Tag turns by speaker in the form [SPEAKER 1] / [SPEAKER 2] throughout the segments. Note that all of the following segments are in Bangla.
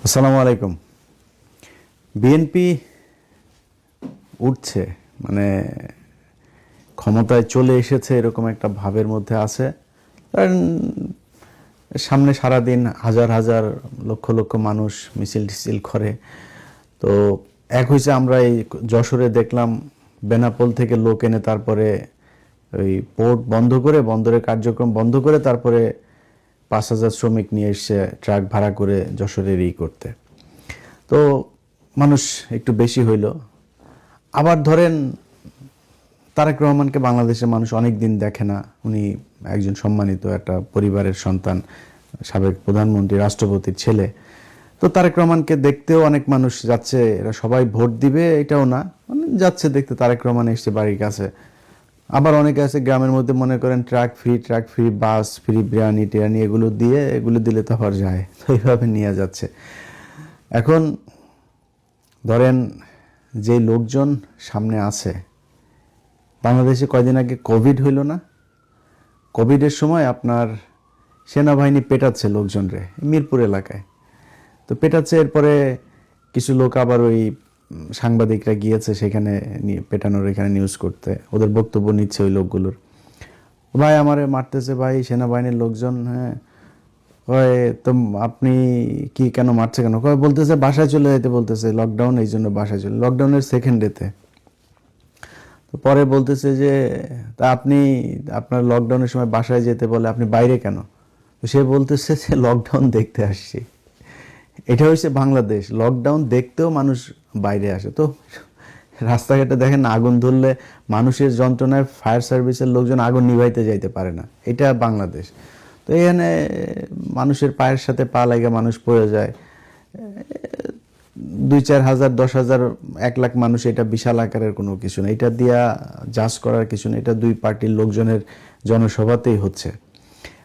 [SPEAKER 1] আসসালামু আলাইকুম। বিএনপি উঠছে, মানে ক্ষমতায় চলে এসেছে এরকম একটা ভাবের মধ্যে আছে। কারণ সামনে সারাদিন হাজার হাজার লক্ষ লক্ষ মানুষ মিছিল টিছিল করে। তো এক হয়েছে, আমরা এই যশোরে দেখলাম বেনাপোল থেকে লোক এনে তারপরে ওই পোর্ট বন্ধ করে, বন্দরের কার্যক্রম বন্ধ করে তারপরে 5,000 শ্রমিক নিয়ে এসছে ট্রাক ভাড়া করে যশোরের করতে। তো মানুষ একটু বেশি হইল। আবার ধরেন তারেক রহমানকে বাংলাদেশের মানুষ অনেক দিন দেখে না। উনি একজন সম্মানিত একটা পরিবারের সন্তান, সাবেক প্রধানমন্ত্রী, রাষ্ট্রপতির ছেলে। তো তারেক রহমানকে দেখতেও অনেক মানুষ যাচ্ছে, এরা সবাই ভোট দিবে এটাও না, মানে যাচ্ছে দেখতে তারেক রহমান এসছে বাড়ির কাছে। আবার অনেকে আছে গ্রামের মধ্যে মনে করেন ট্রাক ফ্রি বাস ফ্রি, বিরিয়ানি টিরানি এগুলো দিলে তো আবার যায়, তো এইভাবে নিয়ে যাচ্ছে। এখন ধরেন যে লোকজন সামনে আছে, বাংলাদেশে কয়দিন আগে কোভিড হইল না? কোভিডের সময় আপনার সেনাবাহিনী পেটাচ্ছে লোকজনরে মিরপুর এলাকায়। তো পেটাচ্ছে, এরপরে কিছু লোক আবার ওই সাংবাদিকরা গিয়েছে সেখানে পেটানোর এখানে নিউজ করতে, ওদের বক্তব্য নিচ্ছে ওই লোকগুলোর। ভাই আমারে মারতেছে ভাই সেনাবাহিনীর লোকজন। হ্যাঁ, কয় তো আপনি কি কেন মারছে কেন? কয় বলতেছে বাসায় চলে যেতে বলতেছে, লকডাউন, এই জন্য বাসায় চলে, লকডাউনের সেকেন্ড ডেতে। তো পরে বলতেছে যে তা আপনি আপনার লকডাউনের সময় বাসায় যেতে বলে আপনি বাইরে কেন? তো সে বলতেছে যে লকডাউন দেখতে আসছি। এটা হচ্ছে বাংলাদেশ, লকডাউন দেখতেও মানুষ বাইরে আসে। তো রাস্তাঘাটে দেখেন আগুন ধরলে মানুষের যন্ত্রণায় ফায়ার সার্ভিসের লোকজন আগুন নিভাইতে যাইতে পারে না, এটা বাংলাদেশ। তো এখানে মানুষের পায়ের সাথে পা লাগে মানুষ পড়ে যায়। 2-4 হাজার 10,000 1 লাখ মানুষ, এটা বিশাল আকারের কোনো কিছু না, এটা দিয়া জাজ করার কিছু না। এটা দুই পার্টির লোকজনের জনসভাতেই হচ্ছে।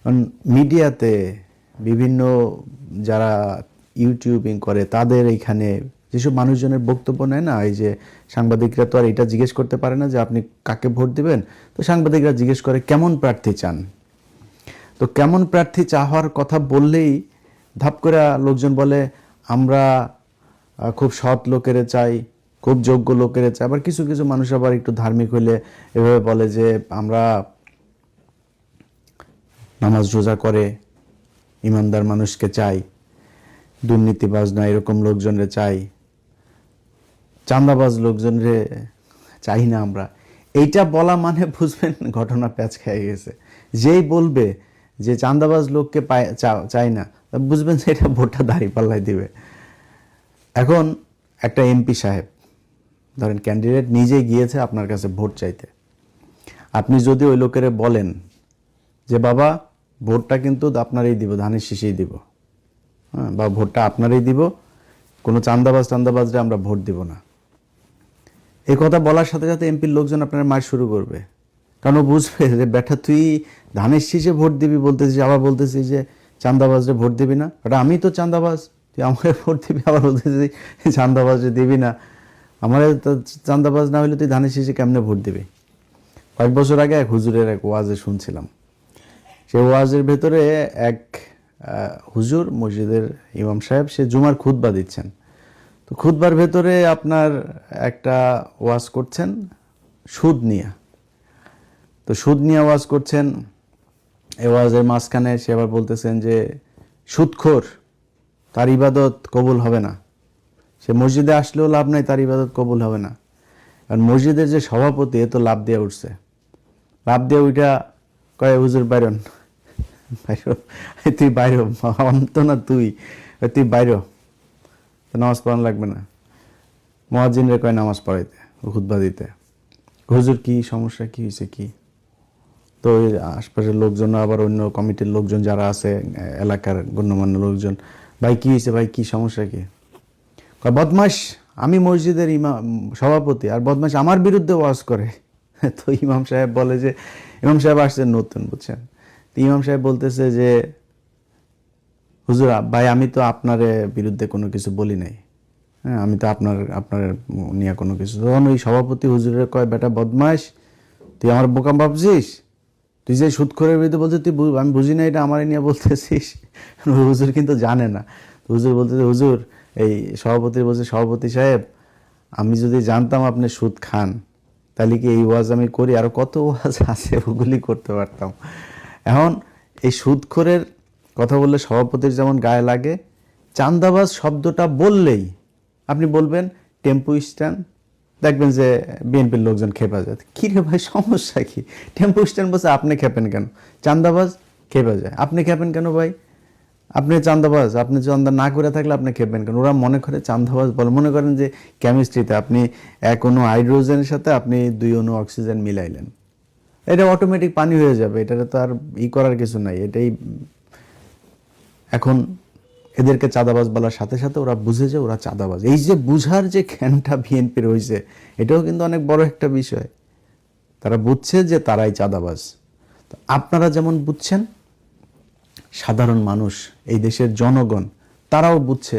[SPEAKER 1] কারণ মিডিয়াতে বিভিন্ন যারা ইউটিউবিং করে তাদের এইখানে যেসব মানুষজনের বক্তব্য নেয় না, এই যে সাংবাদিকরা তো আর এটা জিজ্ঞেস করতে পারে না যে আপনি কাকে ভোট দিবেন। তো সাংবাদিকরা জিজ্ঞেস করে কেমন প্রার্থী চান। তো কেমন প্রার্থী চাওয়ার কথা বললেই ধাপ করে লোকজন বলে আমরা খুব সৎ লোকেরে চাই, খুব যোগ্য লোকেরে চাই। আবার কিছু কিছু মানুষ আবার একটু ধার্মিক হইলে এভাবে বলে যে আমরা নামাজ রোজা করে ইমানদার মানুষকে চাই, দুর্নীতিবাজ না এরকম লোকজনরে চাই, চাঁদাবাজ লোকজনরে চাই না আমরা। এইটা বলা মানে বুঝবেন ঘটনা প্যাঁচ খেয়ে গেছে। যেই বলবে যে চাঁদাবাজ লোককে চাই না, বুঝবেন যে এটা ভোটটা দাঁড়িপাল্লায় দিবে। এখন একটা এমপি সাহেব ধরেন ক্যান্ডিডেট নিজে গিয়েছে আপনার কাছে ভোট চাইতে, আপনি যদি ওই লোকেরে বলেন যে বাবা ভোটটা কিন্তু আপনারই দিব, ধানের শীষেই দিব, হ্যাঁ, বা ভোটটা আপনারই দিব, কোনো চান্দাবাজরে আমরা ভোট দিব না, এই কথা বলার সাথে সাথে এমপির লোকজন আপনার মার শুরু করবে। কারণ ও বুঝবে যে ব্যাটা তুই ধানের শীষে ভোট দিবি বলতেছিস, আবার বলতেছিস যে চান্দাবাজরে ভোট দিবি না। ওটা আমি তো চান্দাবাজ, তুই আমাকে ভোট দিবি, আবার বলতেছিস চান্দাবাজরে দিবি না। আমার চান্দাবাজ না হলে তুই ধানের শীষে কেমনে ভোট দিবি? কয়েক বছর আগে এক হুজুরের এক ওয়াজে শুনছিলাম। সেই ওয়াজের ভেতরে এক হুজুর, মসজিদের ইমাম সাহেব, সে জুমার খুতবা দিচ্ছেন। তো খুতবার ভেতরে আপনার একটা ওয়াজ করছেন সুদ নিয়ে। তো সুদ নিয়ে ওয়াজ করছেন, এই ওয়াজের মাঝখানে সে আবার বলতেছেন যে সুদখোর, তার ইবাদত কবুল হবে না, সে মসজিদে আসলেও লাভ নাই, তার ইবাদত কবুল হবে না। কারণ মসজিদের যে সভাপতি এ তো লাভ দিয়ে উঠছে, লাভ দিয়ে ওইটা কয় হুজুর বাইরন, তুই বাইর, অন্ত না তুই বাইর, নামাজ পড়ানো লাগবে না। মুয়াজ্জিনরে কয় নামাজ পড়াইতে, খুতবা দিতে। হুজুর কি সমস্যা, কি হয়েছে কি? তো ওই আশপাশের লোকজন, আবার অন্য কমিটির লোকজন যারা আছে, এলাকার গণ্যমান্য লোকজন, ভাই কি হয়েছে, ভাই কি সমস্যা কি? কয় বদমাস, আমি মসজিদের সভাপতি, আর বদমাস আমার বিরুদ্ধে ওয়াজ করে। তো ইমাম সাহেব বলে যে, ইমাম সাহেব আসছেন নতুন, বুঝছেন? তো ইমাম সাহেব বলতেছে যে হুজুর ভাই আমি তো আপনার বিরুদ্ধে কোনো কিছু বলি নাই, হ্যাঁ, আমি তো আপনার নিয়ে কোনো কিছু। তখন ওই সভাপতি হুজুরের কয় বেটা বদমাস, তুই আমার বোকা ভাবছিস? তুই যে সুদখোরের বিরুদ্ধে বলছিস, আমি বুঝি না এটা আমার নিয়ে বলতেছিস। হুজুর কিন্তু জানে না। হুজুর বলতেছে, হুজুর এই সভাপতি বলছে, সভাপতি সাহেব আমি যদি জানতাম আপনি সুদ খান তাহলে কি এই ওয়াজ আমি করি, আরো কত ওয়াজ আছে ওগুলি করতে পারতাম। এখন এই সুদখোরের কথা বললে সভাপতির যেমন গায়ে লাগে, চাঁদাবাজ শব্দটা বললেই আপনি বলবেন টেম্পু স্ট্যান্ড, দেখবেন যে বিএনপির লোকজন খেপা যায়। কী রে ভাই সমস্যা কি? টেম্পু স্ট্যান্ড বলছে আপনি খেপেন কেন? চাঁদাবাজ খেপা যায়, আপনি খেপেন কেন ভাই? আপনি চাঁদাবাজ, আপনি চাঁদা না করে থাকলে আপনি খেপবেন কেন? ওরা মনে করে চাঁদাবাজ বলে। মনে করেন যে কেমিস্ট্রিতে আপনি এক অণু হাইড্রোজেনের সাথে আপনি 2 অণু অক্সিজেন মিলাইলেন, এটা অটোমেটিক পানি হয়ে যাবে, এটা তো আর করার কিছু নাই। এটাই এখন এদেরকে চাঁদাবাজ বলার সাথে সাথে ওরা বুঝে যে ওরা চাঁদাবাজ। এই যে বুঝার যে জ্ঞানটা বিএনপির হয়েছে, এটাও কিন্তু অনেক বড় একটা বিষয়। তারা বুঝছে যে তারাই চাঁদাবাজ। তো আপনারা যেমন বুঝছেন, সাধারণ মানুষ, এই দেশের জনগণ, তারাও বুঝছে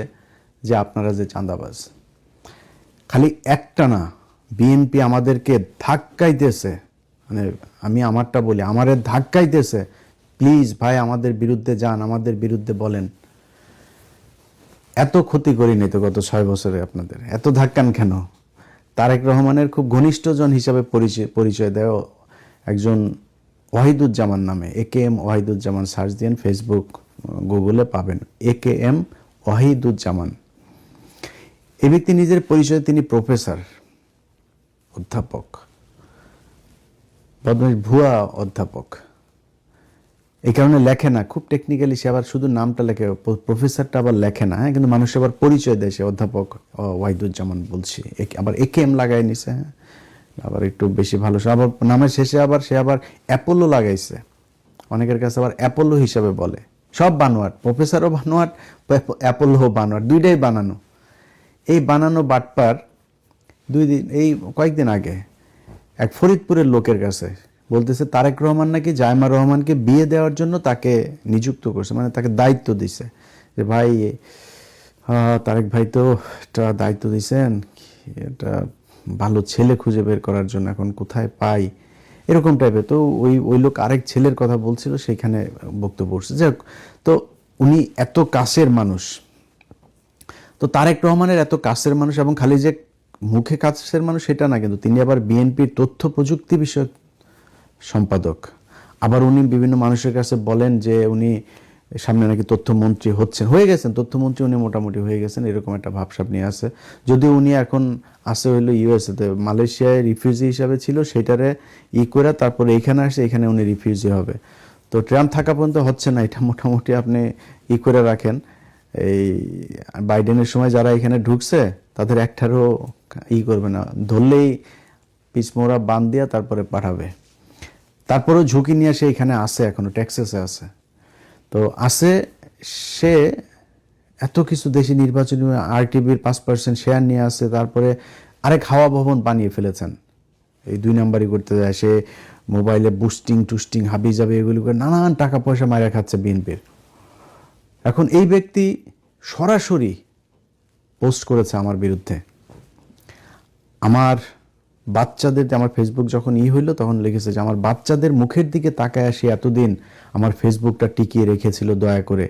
[SPEAKER 1] যে আপনারা যে চাঁদাবাজ। খালি একটা না, বিএনপি আমাদেরকে ধাক্কাইতেছে, মানে আমি আমারটা বলি, আমারে ধাক্কাইতেছে, প্লিজ ভাই আমাদের বিরুদ্ধে যান, আমাদের বিরুদ্ধে বলেন। এত ক্ষতি করিনি তো গত 6 বছরে, আপনাদের এত ধাক্কান কেন? তারেক রহমানের খুব ঘনিষ্ঠজন হিসাবে পরিচয় দেয় একজন ওয়াহিদুজ্জামান নামে, AKM ওয়াহিদুজ্জামান, সার্চ দিন ফেসবুক গুগলে পাবেন, AKM ওয়াহিদুজ্জামান। এই ব্যক্তি নিজের পরিচয় তিনি প্রফেসর, অধ্যাপক, বদমাইশ ভুয়া অধ্যাপক। এই কারণে লেখে না, খুব টেকনিক্যালি সে আবার শুধু নামটা লেখে, প্রফেসরটা আবার লেখে না, হ্যাঁ, কিন্তু মানুষ আবার পরিচয় দেয় সে অধ্যাপক ওয়াহিদুজ্জামান বলছি, আবার AKM লাগাই নিছে, হ্যাঁ, আবার একটু বেশি ভালো। আবার নামের শেষে আবার সে আবার অ্যাপোলো লাগাইছে, অনেকের কাছে আবার অ্যাপোলো হিসাবে বলে। সব বানোয়াট, প্রফেসরও বানোয়াট, অ্যাপোলোও বানোয়াট, দুইটাই বানানো। এই বানানো বাটপার এই কয়েকদিন আগে এক ফরিদপুরের লোকের কাছে বলতেছে তারেক রহমান নাকি জায়মা রহমানকে বিয়ে দেওয়ার জন্য তাকে নিযুক্ত করছে, মানে তাকে দায়িত্ব দিছে যে ভাই তারেক ভাই তো একটা দায়িত্ব দিছেন, এটা ভালো ছেলে খুঁজে বের করার জন্য, এখন কোথায় পাই, এরকম টাইপের। তো ওই লোক আরেক ছেলের কথা বলছিল, সেখানে বক্তব্য উঠছে। যাক, তো উনি এত কাছের মানুষ, তো তারেক রহমানের এত কাছের মানুষ, এবং খালি যে মুখে কাছের মানুষ সেটা না, কিন্তু তিনি আবার বিএনপির তথ্য প্রযুক্তি বিষয়ক সম্পাদক। আবার উনি বিভিন্ন মানুষের কাছে বলেন যে উনি সামনে নাকি তথ্যমন্ত্রী হয়ে গেছেন, তথ্যমন্ত্রী উনি মোটামুটি হয়ে গেছেন, এরকম একটা ভাবসাব নিয়ে আছে। যদিও উনি এখন আসে হইলো ইউএসএতে, মালয়েশিয়ায় রিফিউজি হিসাবে ছিল, সেটারে করে তারপরে এইখানে আসে, এখানে উনি রিফিউজি হবে। তো ট্রাম্প থাকা পর্যন্ত হচ্ছে না, এটা মোটামুটি আপনি করে রাখেন। এই বাইডেনের সময় যারা এখানে ঢুকছে তাদের একটারও করবে না, ধরলেই পিছমোড়া বান দিয়া তারপরে পাঠাবে। তারপরেও ঝুঁকি নিয়ে সে এখানে আসে, এখনো টেক্সাসে আছে। তো আসে সে এত কিছু, দেশি নির্বাচনী RTVর 5% শেয়ার নিয়ে আসে, তারপরে আরেক হাওয়া ভবন বানিয়ে ফেলেছেন। এই 2 নাম্বারই করতে যায় সে, মোবাইলে বুস্টিং টুস্টিং হাবি যাবে এগুলি করে নানান টাকা পয়সা মারা খাচ্ছে বিএনপির। এখন এই ব্যক্তি সরাসরি পোস্ট করেছে আমার বিরুদ্ধে। আমার বাচ্চাদের, আমার ফেসবুক যখন হইলো তখন লিখেছে যে আমার বাচ্চাদের মুখের দিকে তাকায় সে এতদিন আমার ফেসবুকটা টিকিয়ে রেখেছিল দয়া করে,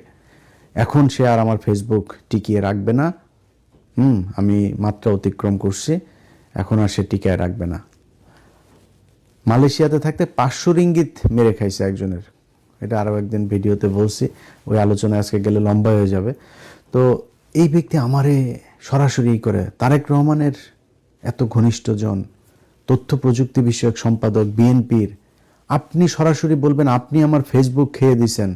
[SPEAKER 1] এখন সে আর আমার ফেসবুক টিকিয়ে রাখবে না। আমি মাত্রা অতিক্রম করছি, এখন আর সে টিকিয়ে রাখবে না। মালয়েশিয়াতে থাকতে 500 রিঙ্গিত মেরে খাইছে একজনের, এটা আরও একদিন ভিডিওতে বলছি, ওই আলোচনায় আজকে গেলে লম্বা হয়ে যাবে। তো এই ব্যক্তি আমারে সরাসরি করে, তারেক রহমানের এত ঘনিষ্ঠজন, তথ্য প্রযুক্তি বিষয়ক সম্পাদক বিএনপির, আপনি সরাসরি বলবেন আপনি আমার ফেসবুক খেয়ে দিছেন,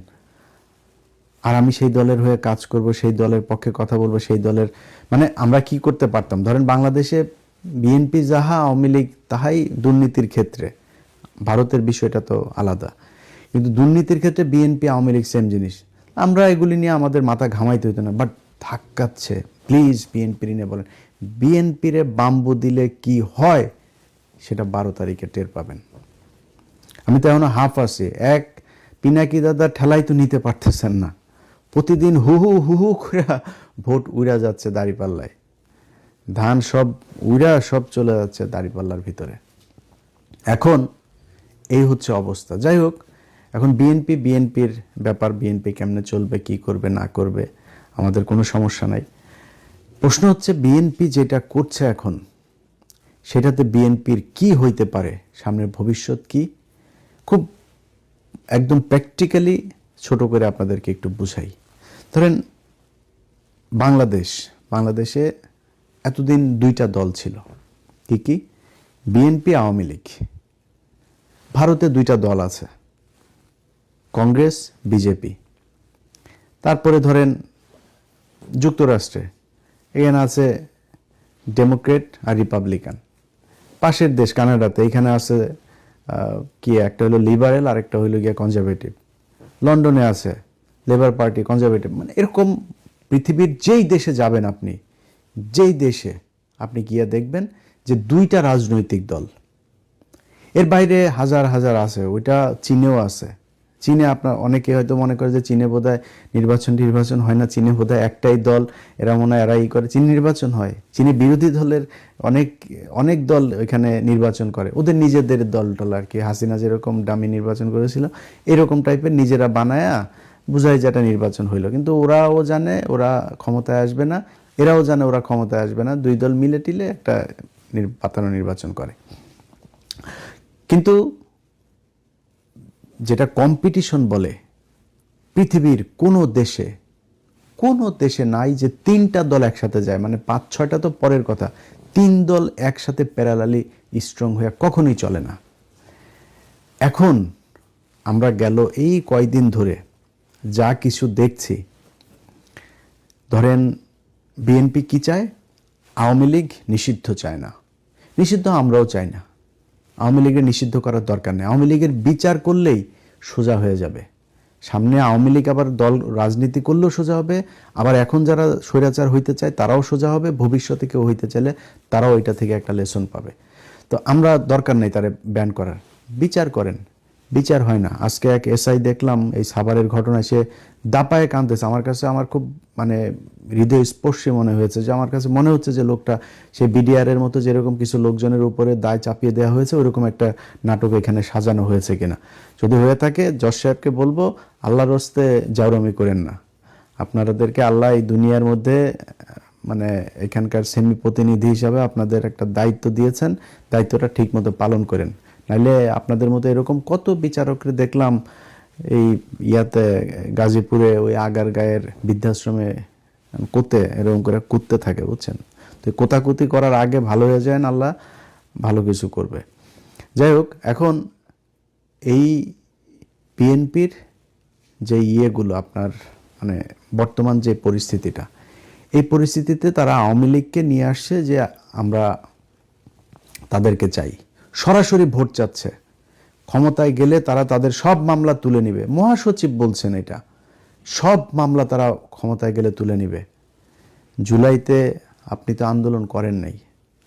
[SPEAKER 1] আর আমি সেই দলের হয়ে কাজ করব, সেই দলের পক্ষে কথা বলবো, সেই দলের, মানে আমরা কি করতে পারতাম? ধরেন বাংলাদেশে বিএনপি যাহা, আওয়ামী লীগ তাহাই দুর্নীতির ক্ষেত্রে, ভারতের বিষয়টা তো আলাদা, কিন্তু দুর্নীতির ক্ষেত্রে বিএনপি আওয়ামী লীগ সেম জিনিস। আমরা এগুলি নিয়ে আমাদের মাথা ঘামাইতে হইতো না, বাট ধাক্কাচ্ছে। প্লিজ বিএনপির নিয়ে বলেন, বিএনপিরে বাম্বু দিলে কি হয় সেটা 12 তারিখে টের পাবেন। আমি তো এখনো হাফ আছি, এক পিনাকি দাদা ঠেলাই তো নিতে পারতেছেন না, প্রতিদিন হু হু করে ভোট উড়া যাচ্ছে দাঁড়িপাল্লায়, ধান সব উড়া সব চলে যাচ্ছে দাঁড়িপাল্লার ভিতরে। এখন এই হচ্ছে অবস্থা। যাই হোক, এখন বিএনপির ব্যাপার, বিএনপি কেমনে চলবে, কি করবে না করবে, আমাদের কোনো সমস্যা নাই। প্রশ্ন হচ্ছে বিএনপি যেটা করছে এখন, সেটাতে বিএনপির কি হইতে পারে, সামনের ভবিষ্যৎ কি, খুব একদম প্র্যাকটিক্যালি ছোট করে আপনাদেরকে একটু বুঝাই। ধরেন বাংলাদেশে এতদিন দুইটা দল ছিল, কি কি? বিএনপি, আওয়ামী লীগ। ভারতে দুইটা দল আছে, কংগ্রেস, বিজেপি। তারপরে ধরেন যুক্তরাষ্ট্রে এখানে আছে ডেমোক্রেট আর রিপাবলিকান। পাশের দেশ কানাডাতে এখানে আছে কি, একটা হলো লিবারেল আর একটা হইলো গিয়া কনজারভেটিভ। লন্ডনে আছে লেবার পার্টি, কনজারভেটিভ। মানে এরকম পৃথিবীর যেই দেশে যাবেন আপনি, যেই দেশে আপনি গিয়া দেখবেন যে দুইটা রাজনৈতিক দল। এর বাইরে হাজার হাজার আছে, ওইটা চীনেও আছে। চীনে আপনার অনেকে হয়তো মনে করে যে চীনে বোধহয় নির্বাচন হয় না, চীনে বোধহয় একটাই দল, এরা মনে হয় এরাই করে। চীনে নির্বাচন হয়, চীনে বিরোধী দলের অনেক দল ওইখানে নির্বাচন করে, ওদের নিজেদের দল আর কি। হাসিনা যেরকম ডামি নির্বাচন করেছিল, এরকম টাইপের নিজেরা বানায়া বুঝায় যেটা নির্বাচন হইলো। কিন্তু ওরাও জানে ওরা ক্ষমতায় আসবে না, এরাও জানে ওরা ক্ষমতায় আসবে না, দুই দল মিলে টিলে একটা পাতানো নির্বাচন করে। কিন্তু যেটা কম্পিটিশন বলে, পৃথিবীর কোনো দেশে নাই যে তিনটা দল একসাথে যায়। মানে 5-6টা তো পরের কথা, 3 দল একসাথে প্যারালালি স্ট্রং হয়ে কখনোই চলে না। এখন আমরা গেল এই কয়দিন ধরে যা কিছু দেখছি, ধরেন বিএনপি কি চায়? আওয়ামী লীগ নিষিদ্ধ চায় না। নিষিদ্ধ আমরাও চাই না, আওয়ামী লীগের নিষিদ্ধ করার দরকার নেই। আওয়ামী লীগের বিচার করলেই সোজা হয়ে যাবে। সামনে আওয়ামী লীগ আবার দল রাজনীতি করলেও সোজা হবে, আবার এখন যারা স্বৈরাচার হইতে চায় তারাও সোজা হবে, ভবিষ্যতে কেউ হইতে চাইলে তারাও এটা থেকে একটা লেসন পাবে। তো আমরা দরকার নেই তারে ব্যান করার। বিচার করেন, বিচার হয় না। আজকে এক এসআই দেখলাম এই সাভারের ঘটনায়, সে দাপায়ে কাঁদতেছে। আমার খুব মানে হৃদয়স্পর্শী মনে হয়েছে, যে আমার কাছে মনে হচ্ছে যে লোকটা সে বিডিআরের মতো যেরকম কিছু লোকজনের উপরে দায় চাপিয়ে দেওয়া হয়েছে, ওইরকম একটা নাটক এখানে সাজানো হয়েছে কিনা। যদি হয়ে থাকে জজ সাহেবকে বলবো, আল্লাহর হস্তে জাউরামি করেন না। আপনাদেরকে আল্লাহ এই দুনিয়ার মধ্যে মানে এখানকার সেমি প্রতিনিধি হিসাবে আপনাদের একটা দায়িত্ব দিয়েছেন, দায়িত্বটা ঠিক মতো পালন করেন। নাইলে আপনাদের মতো এরকম কত বিচারকরে দেখলাম এই গাজীপুরে ওই আগারগাঁয়ের বৃদ্ধাশ্রমে এরকম করে কুত্তে থাকে, বুঝছেন? তো কোতাকুতি করার আগে ভালো হয়ে যায়, আল্লাহ ভালো কিছু করবে। যাই হোক, এখন এই বিএনপির যে ইয়েগুলো আপনার মানে বর্তমান যে পরিস্থিতিটা, এই পরিস্থিতিতে তারা আওয়ামী লীগকে নিয়ে আসছে যে আমরা তাদেরকে চাই, সরাসরি ভোট চাচ্ছে। ক্ষমতায় গেলে তারা তাদের সব মামলা তুলে নিবে। মহাসচিব বলছেন এটা, সব মামলা তারা ক্ষমতায় গেলে তুলে নিবে। জুলাইতে আপনি তো আন্দোলন করেন নাই,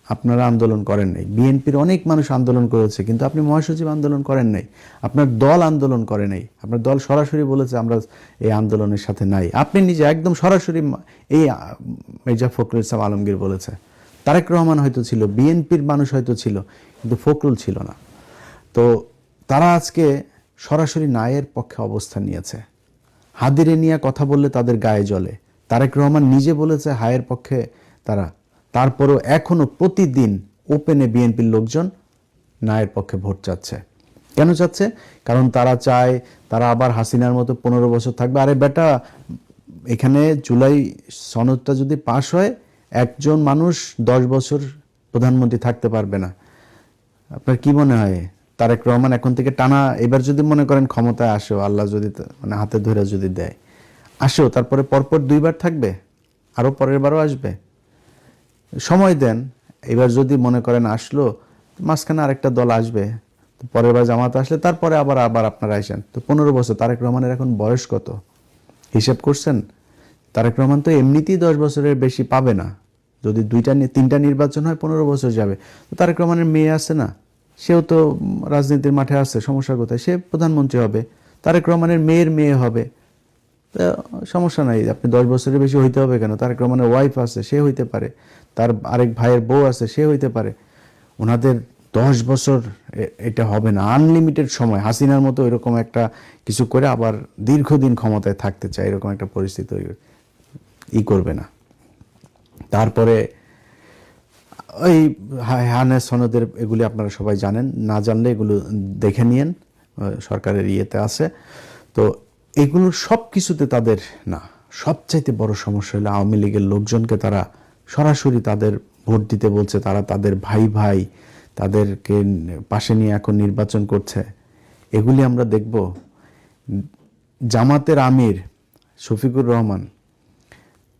[SPEAKER 1] আপনারা আন্দোলন করেন নাই, বিএনপির অনেক মানুষ আন্দোলন করেছে, কিন্তু আপনি মহাসচিব আন্দোলন করেন নাই, আপনার দল আন্দোলন করে নাই। আপনার দল সরাসরি বলেছে আমরা এই আন্দোলনের সাথে নাই। আপনি নিজে একদম সরাসরি এই মির্জা ফখরুল ইসলাম আলমগীর বলেছে। তারেক রহমান হয়তো ছিল, বিএনপির মানুষ হয়তো ছিল, কিন্তু ফখরুল ছিল না। তো তারা আজকে সরাসরি নায়ের পক্ষে অবস্থান নিয়েছে। হাদিরে নিয়ে কথা বললে তাদের গায়ে জ্বলে। তারেক রহমান নিজে বলেছে হায়ের পক্ষে তারা, তারপরও এখনো প্রতিদিন ওপেনে বিএনপির লোকজন নায়ের পক্ষে ভোট চাচ্ছে। কেন চাচ্ছে? কারণ তারা চায় তারা আবার হাসিনার মতো 15 বছর থাকবে। আরে বেটা, এখানে জুলাই সনদটা যদি পাশ হয়, একজন মানুষ 10 বছর প্রধানমন্ত্রী থাকতে পারবে না। আপনার কি মনে হয় তারেক রহমান এখন থেকে টানা, এবার যদি মনে করেন ক্ষমতায় আসেও, আল্লাহ যদি মানে হাতে ধরে যদি দেয়, আসেও, তারপরে পরপর 2বার থাকবে, আরো পরের বারও আসবে? সময় দেন। এবার যদি মনে করেন আসলো, মাঝখানে আরেকটা দল আসবে, পরের বার জামাত আসলে তারপরে আবার আপনারা আসেন। তো 15 বছর। তারেক রহমানের এখন বয়স কত হিসাব করছেন? তারেক রহমান তো এমনিতেই 10 বছরের বেশি পাবে না। যদি 2-3টা নির্বাচন হয় 15 বছর যাবে। তো তারেক রহমানের মেয়ে আছে না, সেও তো রাজনীতির মাঠে আছে, সমস্যা কোথায়? সে প্রধানমন্ত্রী হবে, তারেক রহমানের মেয়ের মেয়ে হবে, সমস্যা নাই। আপনি 10 বছরের বেশি হইতে হবে কেন? তারেক রহমানের ওয়াইফ আছে, সে হইতে পারে, তার আরেক ভাইয়ের বউ আছে, সে হইতে পারে। ওনাদের 10 বছর এটা হবে না, আনলিমিটেড সময়। হাসিনার মতো এরকম একটা কিছু করে আবার দীর্ঘদিন ক্ষমতায় থাকতে চায়, এরকম একটা পরিস্থিতি তৈরি। করবে না। তারপরে ওই হানেস সনদের এগুলি আপনারা সবাই জানেন, না জানলে এগুলো দেখে নিয়েন, সরকারের ইয়েতে আছে। তো এগুলো সব কিছুতে তাদের না, সবচাইতে বড় সমস্যা হলো আওয়ামী লীগের লোকজনকে তারা সরাসরি তাদের ভোট দিতে বলছে, তারা তাদের ভাই ভাই তাদেরকে পাশে নিয়ে এখন নির্বাচন করছে। এগুলি আমরা দেখব। জামাতের আমির শফিকুর রহমান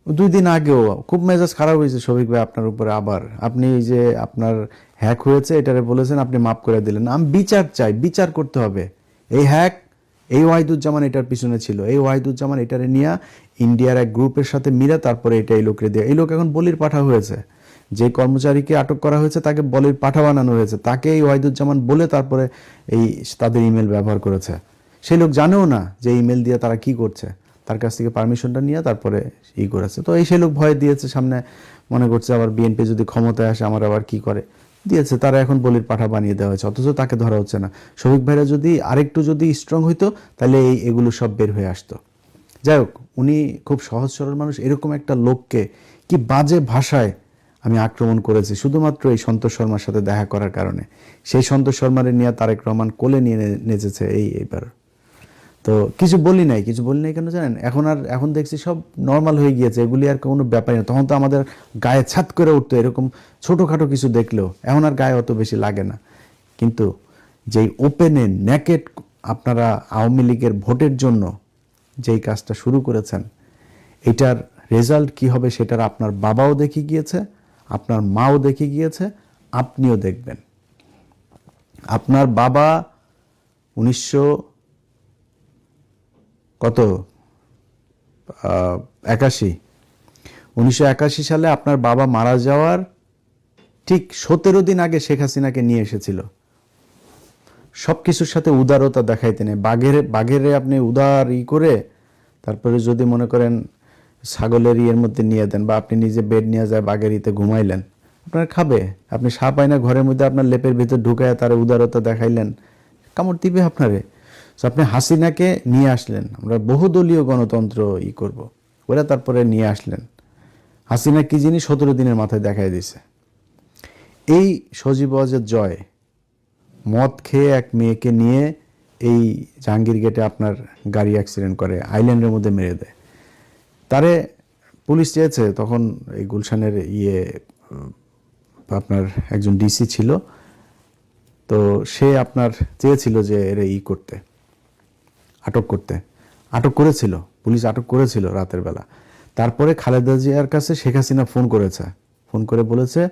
[SPEAKER 1] 2 দিন আগেও খুব মেজাজ খারাপ হয়েছে, শফিক ভাই আপনার উপরে, আবার আপনি যে আপনার হ্যাক হয়েছে এটারে বলেছেন, আপনি মাফ করে দিলেন। আমি বিচার চাই, বিচার করতে হবে। এই হ্যাক, এই ওয়াহিদুজ্জামান এটার পিছনে ছিল, এই ওয়াহিদুজ্জামান এটারে নিয়ে ইন্ডিয়ার এক গ্রুপের সাথে মিলে তারপরে এটা এই লোকরে দিয়ে, এই লোক এখন বলির পাঠা হয়েছে। যে কর্মচারীকে আটক করা হয়েছে তাকে বলির পাঠা বানানো হয়েছে, তাকে এই ওয়াহিদুজ্জামান বলে তারপরে এই তাদের ইমেল ব্যবহার করেছে। সেই লোক জানেও না যে ইমেল দিয়ে তারা কি করছে, তার কাছ থেকে পারমিশনটা নিয়ে তারপরে করেছে। তো এই সেই লোক ভয় দিয়েছে, সামনে মনে করছে আবার বিএনপি যদি ক্ষমতায় আসে আমার আবার কি করে দিয়েছে, তারা এখন বলির পাঠা বানিয়ে দেওয়া হয়েছে, অথচ তাকে ধরা হচ্ছে না। শফিক ভাইরা যদি আরেকটু যদি স্ট্রং হইতো তাহলে এগুলো সব বের হয়ে আসতো। যাই হোক, উনি খুব সহজ সরল মানুষ, এরকম একটা লোককে কি বাজে ভাষায় আমি আক্রমণ করেছি শুধুমাত্র এই সন্তোষ শর্মার সাথে দেখা করার কারণে। সেই সন্তোষ শর্মারে নিয়ে তারেক রহমান কোলে নিয়ে নেচেছে এইবার। তো কিছু বলি নাই কেন জানেন? এখন দেখছি সব নর্মাল হয়ে গিয়েছে, এগুলি আর কোনো ব্যাপারই না। তখন তো আমাদের গায়ে ছাত করে উঠতো এরকম ছোটোখাটো কিছু দেখলেও, এখন আর গায়ে অত বেশি লাগে না। কিন্তু যেই ওপেনে নেকেড আপনারা আওয়ামী লীগের ভোটের জন্য যেই কাজটা শুরু করেছেন, এটার রেজাল্ট কি হবে সেটার আপনার বাবাও দেখে গিয়েছে, আপনার মাও দেখে গিয়েছে, আপনিও দেখবেন। আপনার বাবা 1981 সালে আপনার বাবা মারা যাওয়ার ঠিক 17 দিন আগে শেখ হাসিনাকে নিয়ে এসেছিল। সবকিছুর সাথে উদারতা দেখাইতে নেই, বাঘেরে আপনি উদার করে তারপরে যদি মনে করেন ছাগলের ইয়ের মধ্যে নিয়ে দেন, বা আপনি নিজে বেড নিয়ে যায় বাঘের ইতে ঘুমাইলেন, আপনার খাবে। আপনি সাপ আইনা ঘরের মধ্যে আপনার লেপের ভিতর ঢুকায় তার উদারতা দেখাইলেন, কামড় দিবে আপনারে। আপনি হাসিনাকে নিয়ে আসলেন, আমরা বহুদলীয় গণতন্ত্র করব, ওরা তারপরে নিয়ে আসলেন। হাসিনা কি জিনিস 17 দিনের মাথায় দেখাই দিছে। এই সজীব ওয়াজেদ জয় মদ খেয়ে এক মেয়েকে নিয়ে এই জাহাঙ্গীর গেটে আপনার গাড়ি অ্যাক্সিডেন্ট করে, আইল্যান্ডের মধ্যে মেরে দেয়। তারে পুলিশ চেয়েছে, তখন এই গুলশানের আপনার একজন ডিসি ছিল, তো সে আপনার চেয়েছিল যে এর করতে, আটক করেছিল, পুলিশ আটক করেছিল রাতের বেলা। তারপরে খালেদা জিয়ার কাছে শেখ হাসিনা ফোন করে বলেছে,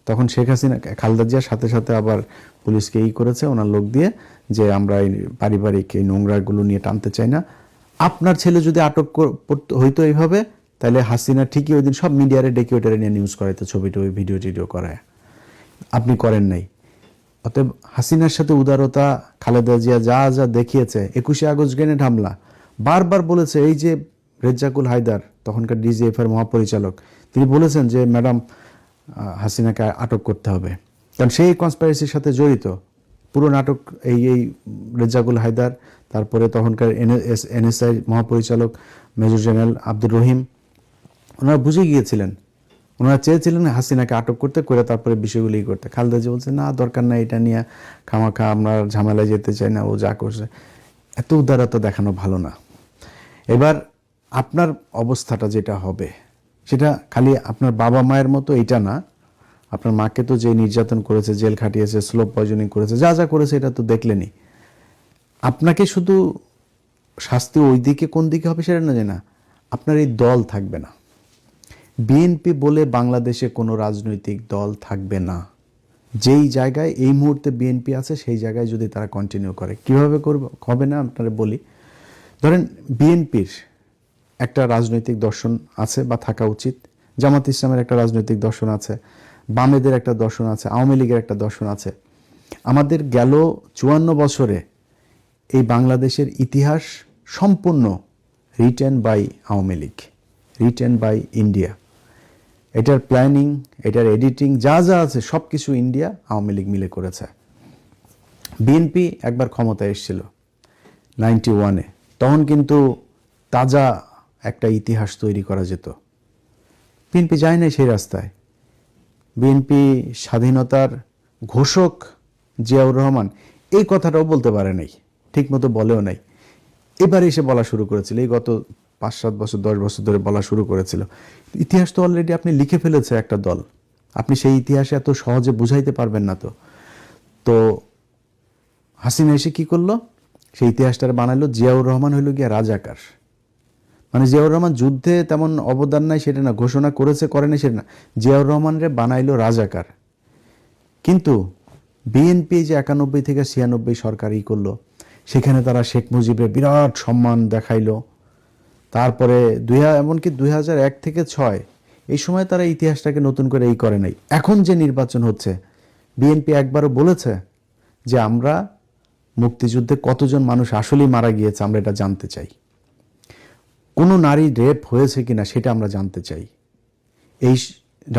[SPEAKER 1] তখন শেখ হাসিনা খালেদা জিয়ার সাথে সাথে আবার পুলিশকে করেছে ওনার লোক দিয়ে, যে আমরা এই পারিবারিক এই নোংরাগুলো নিয়ে টানতে চাই না। আপনার ছেলে যদি আটক হইতো এইভাবে, তাহলে হাসিনা ঠিকই ওই দিন সব মিডিয়ারে ডেকে ওইটারে নিয়ে নিউজ করাইতো, ছবি ভিডিও টিডিও করায়। আপনি করেন নাই। অতএব হাসিনার সাথে উদারতা খালেদা জিয়া যা যা দেখিয়েছে, 21শে আগস্ট গ্রেনেড হামলা বারবার বলেছে। এই যে রেজ্জাকুল হায়দার, তখনকার ডিজিএফ এর মহাপরিচালক, তিনি বলেছেন যে ম্যাডাম হাসিনাকে আটক করতে হবে, কারণ সেই কনস্পাইরেসির সাথে জড়িত পুরো নাটক। এই রেজ্জাকুল হায়দার, তারপরে তখনকার এনএসআই মহাপরিচালক মেজর জেনারেল আব্দুর রহিম, ওনারা বুঝে গিয়েছিলেন, ওনারা চেয়েছিলেন হাসিনাকে আটক করতে, করে তারপরে বিষয়গুলি করতে। খালেদা জিয়া বলছে না, দরকার নাই, এটা নিয়ে খামাখা আমরা ঝামেলায় যেতে চাই না, ও যা করছে। এত উদারতা দেখানো ভালো না। এবার আপনার অবস্থাটা যেটা হবে, সেটা খালি আপনার বাবা মায়ের মতো এইটা না, আপনার মাকে তো যে নির্যাতন করেছে, জেল খাটিয়েছে, স্লো পয়জনিং করেছে, যা যা করেছে এটা তো দেখলেনি। আপনাকে শুধু শাস্তি ওই দিকে কোন দিকে হবে সেটা না, জানা আপনার এই দল থাকবে না। বিএনপি বলে বাংলাদেশে কোনো রাজনৈতিক দল থাকবে না। যেই জায়গায় এই মুহূর্তে বিএনপি আছে সেই জায়গায় যদি তারা কন্টিনিউ করে, কিভাবে করবে হবে না আপনারা বলি। ধরেন বিএনপির একটা রাজনৈতিক দর্শন আছে বা থাকা উচিত, জামাত ইসলামের একটা রাজনৈতিক দর্শন আছে, বামেদের একটা দর্শন আছে, আওয়ামী লীগের একটা দর্শন আছে। আমাদের গেল 54 বছরে এই বাংলাদেশের ইতিহাস সম্পূর্ণ written by Awami League, written by India. এটার প্ল্যানিং, এটার এডিটিং যা যা আছে সব কিছু ইন্ডিয়া আওয়ামী লীগ মিলে করেছে। বিএনপি একবার ক্ষমতায় এসেছিল 91-এ, তখন কিন্তু তাজা একটা ইতিহাস তৈরি করা যেত। বিএনপি যায় নাই সেই রাস্তায়। বিএনপি স্বাধীনতার ঘোষক জিয়াউর রহমান এই কথাটাও বলতে পারে নাই, ঠিক মতো বলেও নাই। এবারে এসে বলা শুরু করেছিল, এই গত 5-7 বছর 10 বছর ধরে বলা শুরু করেছিল। ইতিহাস তো অলরেডি আপনি লিখে ফেলেছে একটা দল, আপনি সেই ইতিহাসে এত সহজে বুঝাইতে পারবেন না। তো হাসিনা এসে কি করলো, সেই ইতিহাসটা বানাইলো জিয়াউর রহমান হইল গিয়া রাজাকার। মানে জিয়াউর রহমান যুদ্ধে তেমন অবদান নাই সেটা না, ঘোষণা করেছে করে না সেটা না, জিয়াউর রহমানরে বানাইলো রাজাকার। কিন্তু বিএনপি যে 91 থেকে 96 সরকার করলো, সেখানে তারা শেখ মুজিবের বিরাট সম্মান দেখাইলো। তারপরে এমনকি 2001 থেকে 6 এই সময় তারা ইতিহাসটাকে নতুন করে করে নাই। এখন যে নির্বাচন হচ্ছে, বিএনপি একবারও বলেছে যে আমরা মুক্তিযুদ্ধে কতজন মানুষ আসলেই মারা গিয়েছে আমরা এটা জানতে চাই, কোনো নারী রেপ হয়েছে কিনা সেটা আমরা জানতে চাই, এই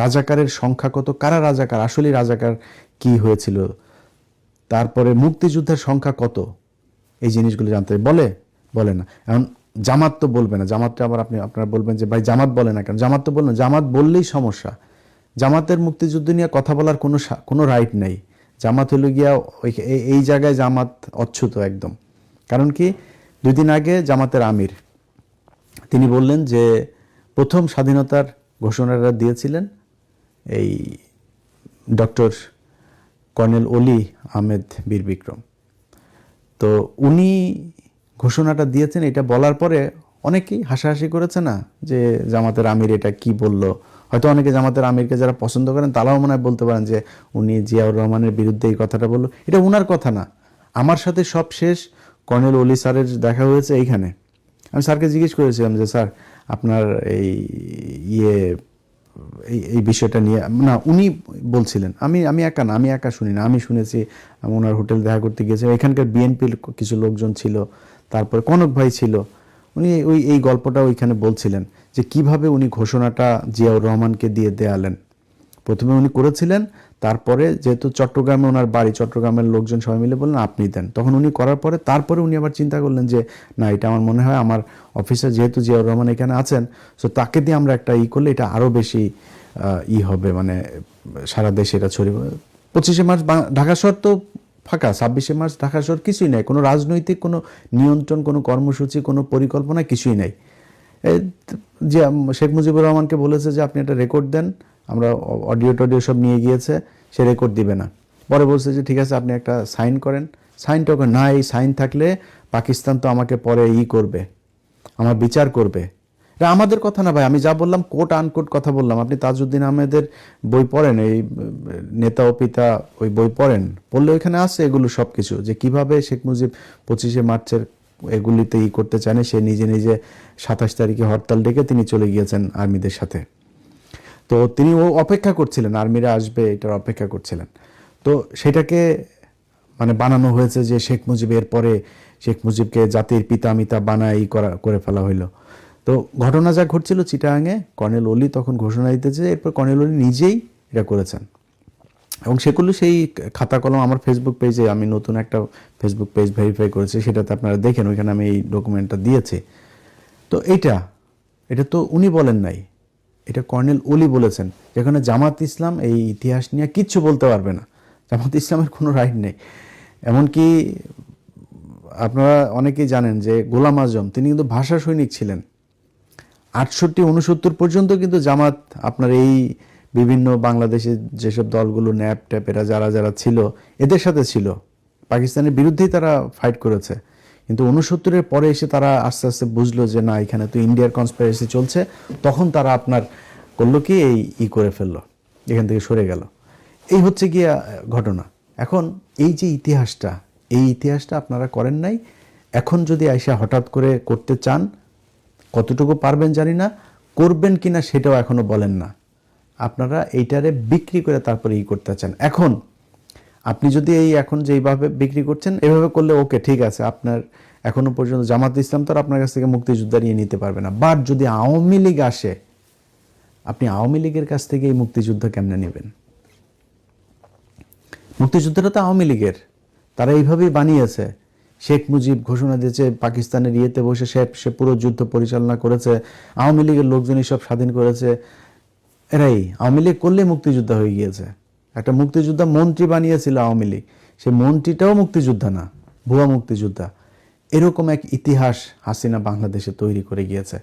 [SPEAKER 1] রাজাকারের সংখ্যা কত, কারা রাজাকার, আসলেই রাজাকার কি হয়েছিল, তারপরে মুক্তিযুদ্ধের সংখ্যা কত, এই জিনিসগুলো জানতে বলে না। এখন জামাত তো বলবে না, জামাতটা আবার আপনারা বলবেন যে ভাই জামাত বলে না কেন, জামাত তো বলবেন, জামাত বললেই সমস্যা। জামাতের মুক্তিযুদ্ধ নিয়ে কথা বলার কোনো রাইট নেই। জামাত হলো গিয়া এই জায়গায় জামাত অচ্যুত একদম। কারণ কি, 2 দিন আগে জামাতের আমির তিনি বললেন যে প্রথম স্বাধীনতার ঘোষণাটা দিয়েছিলেন এই ডক্টর কর্নেল অলি আহমেদ বীর বিক্রম। তো উনি ঘোষণাটা দিয়েছেন, এটা বলার পরে অনেকেই হাসাহাসি করেছে না যে জামাতের আমির এটা কি বলল। হয়তো অনেকে জামাতের আমিরকে যারা পছন্দ করেন তারাও মনে হয় বলতে পারেন যে উনি জিয়াউর রহমানের বিরুদ্ধে এই কথাটা বললো, এটা উনার কথা না। আমার সাথে সব শেষ কর্নেল অলি স্যারের দেখা হয়েছে এইখানে। আমি স্যারকে জিজ্ঞেস করেছিলাম যে স্যার আপনার এই বিষয়টা নিয়ে, না উনি বলছিলেন, আমি একা না, আমি একা শুনি না, আমি শুনেছি, আমি ওনার হোটেল দেখা করতে গিয়েছিলাম, এখানকার বিএনপির কিছু লোকজন ছিল, তারপরে কনক ভাই ছিল, উনি এই গল্পটা ওইখানে বলছিলেন যে কিভাবে উনি ঘোষণাটা জিয়াউর রহমানকে দিয়ে দেয়ালেন। প্রথমে উনি করেছিলেন, তারপরে যেহেতু চট্টগ্রামে ওনার বাড়ি, চট্টগ্রামের লোকজন সবাই মিলে বললেন আপনি দেন, তখন উনি করার পরে তারপরে উনি আবার চিন্তা করলেন যে না, এটা আমার মনে হয় আমার অফিসার যেহেতু জিয়াউর রহমান এখানে আছেন, সো তাকে দিয়ে আমরা একটা করলে এটা আরও বেশি হবে, মানে সারা দেশে এটা ছড়িয়ে। 25শে মার্চ ঢাকা শহর তো ফাঁকা, 26শে মার্চ ঢাকা শহর কিছুই নাই, কোনো রাজনৈতিক কোনো নিয়ন্ত্রণ, কোনো কর্মসূচি, কোনো পরিকল্পনা কিছুই নাই। যে শেখ মুজিবুর রহমানকে বলেছে যে আপনি একটা রেকর্ড দেন, আমরা অডিও টডিও সব নিয়ে গিয়েছে, সে রেকর্ড দিবে না। পরে বলছে যে ঠিক আছে আপনি একটা সাইন করেন, সাইনটা না, এই সাইন থাকলে পাকিস্তান তো আমাকে পরে করবে, আমার বিচার করবে। এটা আমাদের কথা না ভাই, আমি যা বললাম কোট আনকোট কথা বললাম। আপনি তাজউদ্দিন আহমেদের বই পড়েন, এই নেতা ও পিতা, ওই বই পড়লে ওইখানে আছে এগুলো সব কিছু, যে কিভাবে শেখ মুজিব 25শে মার্চের এগুলিতে করতে চান, সে নিজে 27 তারিখে হরতাল ডেকে তিনি চলে গিয়েছেন আর্মিদের সাথে। তো তিনি অপেক্ষা করছিলেন, আর্মিরা আসবে এটার অপেক্ষা করছিলেন। তো সেটাকে মানে বানানো হয়েছে যে শেখ মুজিবের পরে শেখ মুজিবকে জাতির পিতা মিতা বানাই করে ফেলা হইলো। তো ঘটনা যা ঘটছিল চিটাগাঙে, কর্নেল অলি তখন ঘোষণা দিতেছে, এরপর কর্নেল অলি নিজেই এটা করেছেন। এবং সেগুলো সেই খাতা কলম আমার ফেসবুক পেজে, আমি নতুন একটা ফেসবুক পেজ ভেরিফাই করেছি, সেটাতে আপনারা দেখেন, ওইখানে আমি এই ডকুমেন্টটা দিয়েছি। তো এটা তো উনি বলেন নাই, এটা কর্নেল অলি বলেছেন, যেখানে জামাত ইসলাম এই ইতিহাস নিয়ে কিচ্ছু বলতে পারবে না, জামাত ইসলামের কোনো রাইট নেই। এমনকি আপনারা অনেকেই জানেন যে গোলাম আজম তিনি কিন্তু ভাষা সৈনিক ছিলেন, 68-69 পর্যন্ত কিন্তু জামাত আপনার এই বিভিন্ন বাংলাদেশে যেসব দলগুলো ন্যাপ ট্যাপ এরা যারা ছিল এদের সাথে ছিল, পাকিস্তানের বিরুদ্ধেই তারা ফাইট করেছে। কিন্তু 69-এর পরে এসে তারা আস্তে আস্তে বুঝলো যে না, এখানে তো ইন্ডিয়ার কনস্পিরেসি চলছে, তখন তারা আপনার করলো কি করে ফেললো, এখান থেকে সরে গেল। এই হচ্ছে গিয়া ঘটনা। এখন এই যে ইতিহাসটা আপনারা করেন নাই, এখন যদি আইসা হঠাৎ করে করতে চান, কতটুকু পারবেন জানি না, করবেন কিনা সেটাও এখনো বলেন না। আপনারা এইটারে বিক্রি করে তারপরে করতে চান। এখন আপনি যদি এখন যেইভাবে বিক্রি করছেন, এভাবে করলে ওকে ঠিক আছে, আপনার এখনো পর্যন্ত জামাত ইসলাম তো আপনার কাছ থেকে মুক্তিযোদ্ধা নিয়ে নিতে পারবে না। বাট যদি আওয়ামী লীগ আসে, আপনি আওয়ামী লীগের কাছ থেকে এই মুক্তিযুদ্ধ কেমনে নেবেন? মুক্তিযুদ্ধটা তো আওয়ামী লীগের, তারা এইভাবেই বানিয়েছে। শেখ মুজিব ঘোষণা দিয়েছে, পাকিস্তানের বসে সে পুরো যুদ্ধ পরিচালনা করেছে, আওয়ামী লীগের লোকজনই সব স্বাধীন করেছে। এরাই আওয়ামী লীগ করলে মুক্তিযোদ্ধা হয়ে গিয়েছে। একটা মুক্তিযোদ্ধা মন্ত্রী বানিয়েছিল আওয়ামী লীগ, সেই মন্ত্রীটাও মুক্তিযোদ্ধা না, ভুয়া মুক্তিযোদ্ধা। এরকম এক ইতিহাস হাসিনা বাংলাদেশে তৈরি করে গিয়েছে।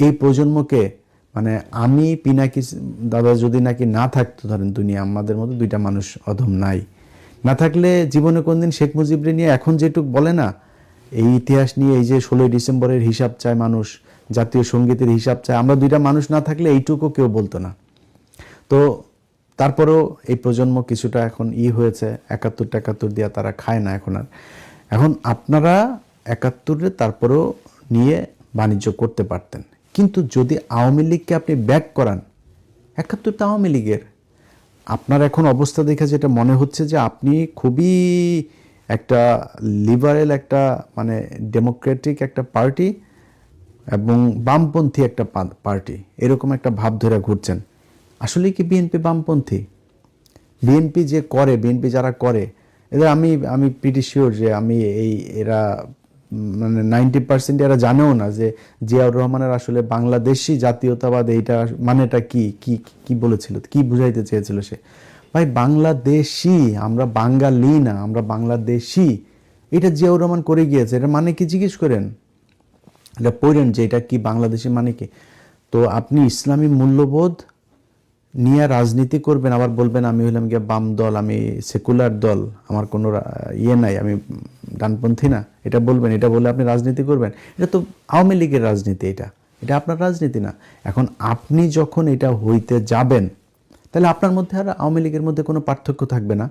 [SPEAKER 1] এই প্রজন্মকে মানে আমি পিনাকি দাদা যদি নাকি না থাকতো, ধরেন দুনিয়া আমাদের মতো দুইটা মানুষ অধম নাই, না থাকলে জীবনে কোনদিন শেখ মুজিবরে নিয়ে এখন যেটুক বলে না, এই ইতিহাস নিয়ে এই যে 16ই ডিসেম্বরের হিসাব চায় মানুষ, জাতীয় সঙ্গীতের হিসাব চায়, আমরা দুইটা মানুষ না থাকলে এইটুকু কেউ বলতো না। তো তারপরেও এই প্রজন্ম কিছুটা এখন হয়েছে, 71 দিয়া তারা খায় না এখন আর। এখন আপনারা 71-এ তারপরেও নিয়ে বাণিজ্য করতে পারতেন, কিন্তু যদি আওয়ামী লীগকে আপনি ব্যাক করান, 71টা আওয়ামী লীগের, আপনার এখন অবস্থা দেখে যেটা মনে হচ্ছে যে আপনি খুবই একটা লিবারেল একটা মানে ডেমোক্রেটিক একটা পার্টি এবং বামপন্থী একটা পার্টি, এরকম একটা ভাব ধরে ঘুরছেন। আসলে কি বিএনপি বামপন্থী? বিএনপি যে করে, বিএনপি যারা করে এদের আমি প্রিটি শিওর যে এরা মানে 90% এরা জানেও না যে জিয়াউর রহমানের আসলে বাংলাদেশি জাতীয়তাবাদ এইটা মানেটা কি কি কি বলেছিল, কি বুঝাইতে চেয়েছিল সে। ভাই বাংলাদেশি, আমরা বাঙালি না, আমরা বাংলাদেশি, এটা জিয়াউর রহমান করে গিয়েছে। এটা মানে কি জিজ্ঞেস করেন, এটা পড়েন যে এটা কি বাংলাদেশি মানে কি। তো আপনি ইসলামী মূল্যবোধ নিয়ে রাজনীতি করবেন, আবার বলবেন আমি হলাম গিয়ে বাম দল, আমি সেকুলার দল, আমার কোনো নাই, আমি ডানপন্থী না, এটা বলবেন, এটা বলে আপনি রাজনীতি করবেন। এটা তো আওয়ামী লীগের রাজনীতি, এটা আপনার রাজনীতি না। এখন আপনি যখন এটা হইতে যাবেন, তাহলে আপনার মধ্যে আর আওয়ামী লীগের মধ্যে কোনো পার্থক্য থাকবে না।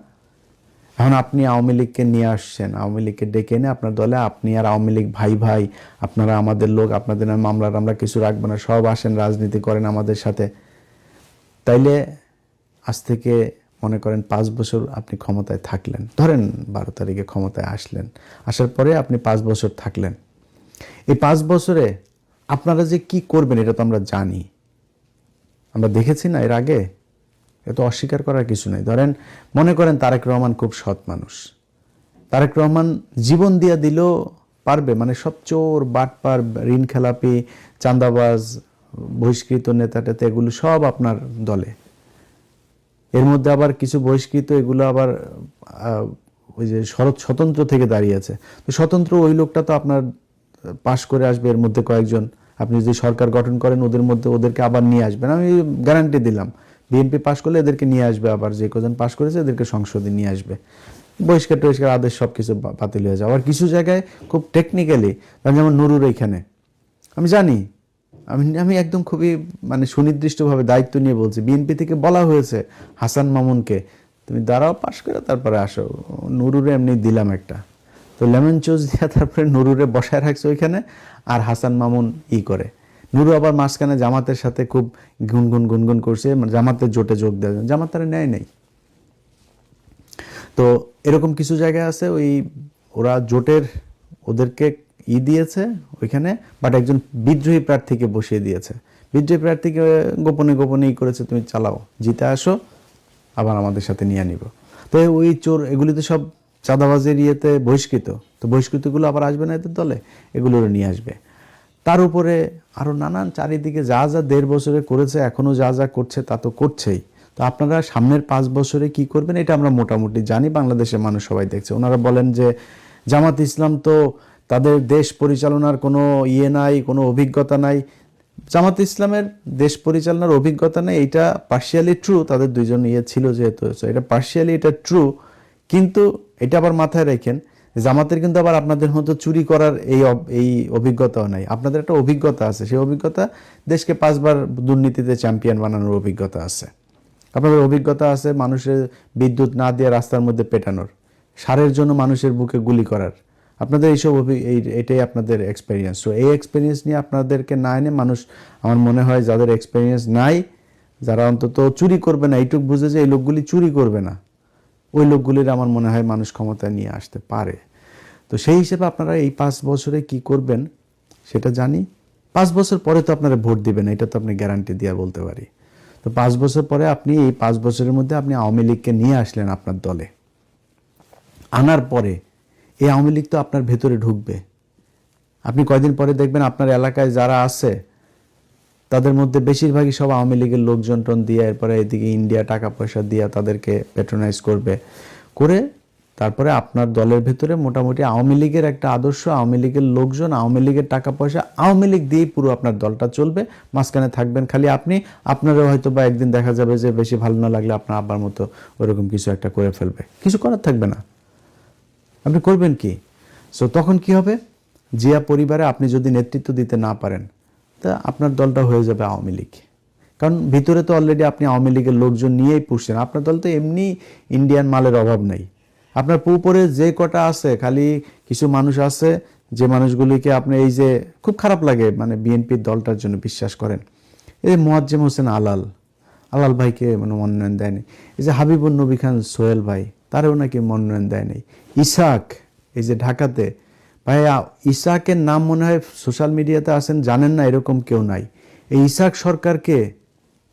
[SPEAKER 1] এখন আপনি আওয়ামী লীগকে নিয়ে আসছেন, আওয়ামী লীগকে ডেকে এনে আপনার দলে, আপনি আর আওয়ামী লীগ ভাই ভাই, আপনারা আমাদের লোক, আপনাদের মামলার আমরা কিছু রাখবো না, সব আসেন রাজনীতি করেন আমাদের সাথে। তাইলে আজ থেকে মনে করেন 5 বছর আপনি ক্ষমতায় থাকলেন, ধরেন 12 তারিখে ক্ষমতায় আসলেন, আসার পরে আপনি 5 বছর থাকলেন। এই 5 বছরে আপনারা যে কি করবেন এটা তো আমরা জানি, আমরা দেখেছি না এর আগে, এটা অস্বীকার করার কিছু নেই। ধরেন মনে করেন তারেক রহমান খুব সৎ মানুষ, তারেক রহমান জীবন দিয়া দিলেও পারবে, মানে সব চোর বাটপার ঋণ খেলাপি চাঁদাবাজ বহিষ্কৃত নেতা টেতা এগুলো সব আপনার দলে। এর মধ্যে আবার কিছু বহিষ্কৃত এগুলো আবার ওই যে স্বতন্ত্র থেকে দাঁড়িয়েছে, তো স্বতন্ত্র ওই লোকটা তো আপনার পাশ করে আসবে, এর মধ্যে কয়েকজন আপনি যদি সরকার গঠন করেন ওদের মধ্যে ওদেরকে আবার নিয়ে আসবেন, আমি গ্যারান্টি দিলাম। বিএনপি পাশ করলে এদেরকে নিয়ে আসবে, আবার যে কজন পাশ করেছে এদেরকে সংসদে নিয়ে আসবে, বহিষ্কার টহিষ্কার আদেশ সব কিছু বাতিল হয়ে যাবে। আবার কিছু জায়গায় খুব টেকনিক্যালি, যেমন নুরুর এইখানে আমি জানি, আমি একদম খুবই মানে সুনির্দিষ্টভাবে দায়িত্ব নিয়ে বলছি, বিএনপি থেকে বলা হয়েছে হাসান মামুনকে তুমি দাঁড়াও, পাশ করে তারপরে আসো, নুরুরে এমনি দিলাম একটা, তো লেমন চুজ দিয়া তারপরে নুরুরে বসায় রাখছে ওইখানে, আর হাসান মামুন করে। নুরু আবার মাঝখানে জামাতের সাথে খুব গুনগুন করছে, জামাতের জোটে যোগ দেওয়া, জামাত তারা নেয় নাই। তো এরকম কিছু জায়গায় আছে ওই ওরা জোটের ওদেরকে দিয়েছে ওইখানে, বাট একজন বিদ্রোহী প্রার্থীকে বসিয়ে দিয়েছে, বিদ্রোহী প্রার্থীকে গোপনে গোপনে করে তুমি চালাও, জিতে আসো, আবার আমাদের সাথে নিয়ে নিব। তো ওই চোর এগুলি তো সব চাঁদাবাজের ইয়েতে বহিষ্কৃত, তো বহিষ্কৃতগুলো আবার আসবে না এদের দলে, এগুলোর নিয়ে আসবে। তার উপরে আরো নানান চারিদিকে যা যা 1.5 বছরে করেছে, এখনো যা যা করছে তা তো করছেই। তো আপনারা সামনের 5 বছরে কি করবেন এটা আমরা মোটামুটি জানি, বাংলাদেশের মানুষ সবাই দেখছে। ওনারা বলেন যে জামাত ইসলাম তো তাদের দেশ পরিচালনার কোনো নাই, কোনো অভিজ্ঞতা নাই। জামাত ইসলামের দেশ পরিচালনার অভিজ্ঞতা নেই, এটা পার্শিয়ালি ট্রু, তাদের দুইজন ছিল যেহেতু, এটা পার্শিয়ালি এটা ট্রু, কিন্তু এটা আবার মাথায় রাখেন জামাতের কিন্তু আবার আপনাদের মতো চুরি করার এই অভিজ্ঞতাও নাই। আপনাদের একটা অভিজ্ঞতা আছে, সেই অভিজ্ঞতা দেশকে 5 বার দুর্নীতিতে চ্যাম্পিয়ন বানানোর অভিজ্ঞতা আছে। আপনাদের অভিজ্ঞতা আছে মানুষের বিদ্যুৎ না দিয়ে রাস্তার মধ্যে পেটানোর, সারের জন্য মানুষের বুকে গুলি করার, আপনাদের এইসব এটাই আপনাদের এক্সপেরিয়েন্স। তো এই এক্সপেরিয়েন্স নিয়ে আপনাদেরকে না এনে মানুষ, আমার মনে হয় যাদের এক্সপেরিয়েন্স নাই, যারা অন্তত চুরি করবে না, এইটুক বুঝে যে এই লোকগুলি চুরি করবে না, ওই লোকগুলির আমার মনে হয় মানুষ ক্ষমতায় নিয়ে আসতে পারে। তো সেই হিসেবে আপনারা এই 5 বছরে কি করবেন সেটা জানি। 5 বছর পরে তো আপনারা ভোট দিবেন, এটা তো আপনি গ্যারান্টি দিয়ে বলতে পারি। তো 5 বছর পরে আপনি এই 5 বছরের মধ্যে আপনি আওয়ামী লীগকে নিয়ে আসলেন আপনার দলে, আনার পরে এই আওয়ামী লীগ তো আপনার ভেতরে ঢুকবে। আপনি কয়দিন পরে দেখবেন আপনার এলাকায় যারা আছে তাদের মধ্যে বেশিরভাগই সব আওয়ামী লীগের লোকজন টন দিয়ে এরপরে এদিকে ইন্ডিয়া টাকা পয়সা দিয়ে তাদেরকে প্যাট্রোনাইজ করবে করে তারপরে আপনার দলের ভেতরে মোটামুটি আওয়ামী লীগের একটা আদর্শ, আওয়ামী লীগের লোকজন, আওয়ামী লীগের টাকা পয়সা, আওয়ামী লীগ দিয়েই পুরো আপনার দলটা চলবে। মাঝখানে থাকবেন খালি আপনি, আপনারও হয়তো বা একদিন দেখা যাবে যে বেশি ভালো না লাগলে আপনার আব্বার মতো ওরকম কিছু একটা করে ফেলবে, কিছু করার থাকবে না, আপনি করবেন কি? সো তখন কি হবে, জিয়া পরিবারে আপনি যদি নেতৃত্ব দিতে না পারেন তা আপনার দলটা হয়ে যাবে আওয়ামী লীগ। কারণ ভিতরে তো অলরেডি আপনি আওয়ামী লীগের লোকজন নিয়েই পুষছেন, আপনার দল তো এমনি ইন্ডিয়ান মালের অভাব নেই। আপনার উপরে যে কটা আছে খালি কিছু মানুষ আছে যে মানুষগুলিকে আপনি এই যে খুব খারাপ লাগে মানে বিএনপির দলটার জন্য বিশ্বাস করেন, এই মোয়াজ্জেম হোসেন আলাল, আলাল ভাইকে মানে মনোনয়ন দেয়নি, এই যে হাবিবুর নবী খান সোহেল ভাই তারও নাকি মনোনয়ন দেয়নি, ইসাক এই যে ঢাকাতে ভাই, ইসাকের নাম মনে হয় সোশ্যাল মিডিয়াতে আছেন জানেন না এরকম কেউ নাই। এই ইসাক সরকারকে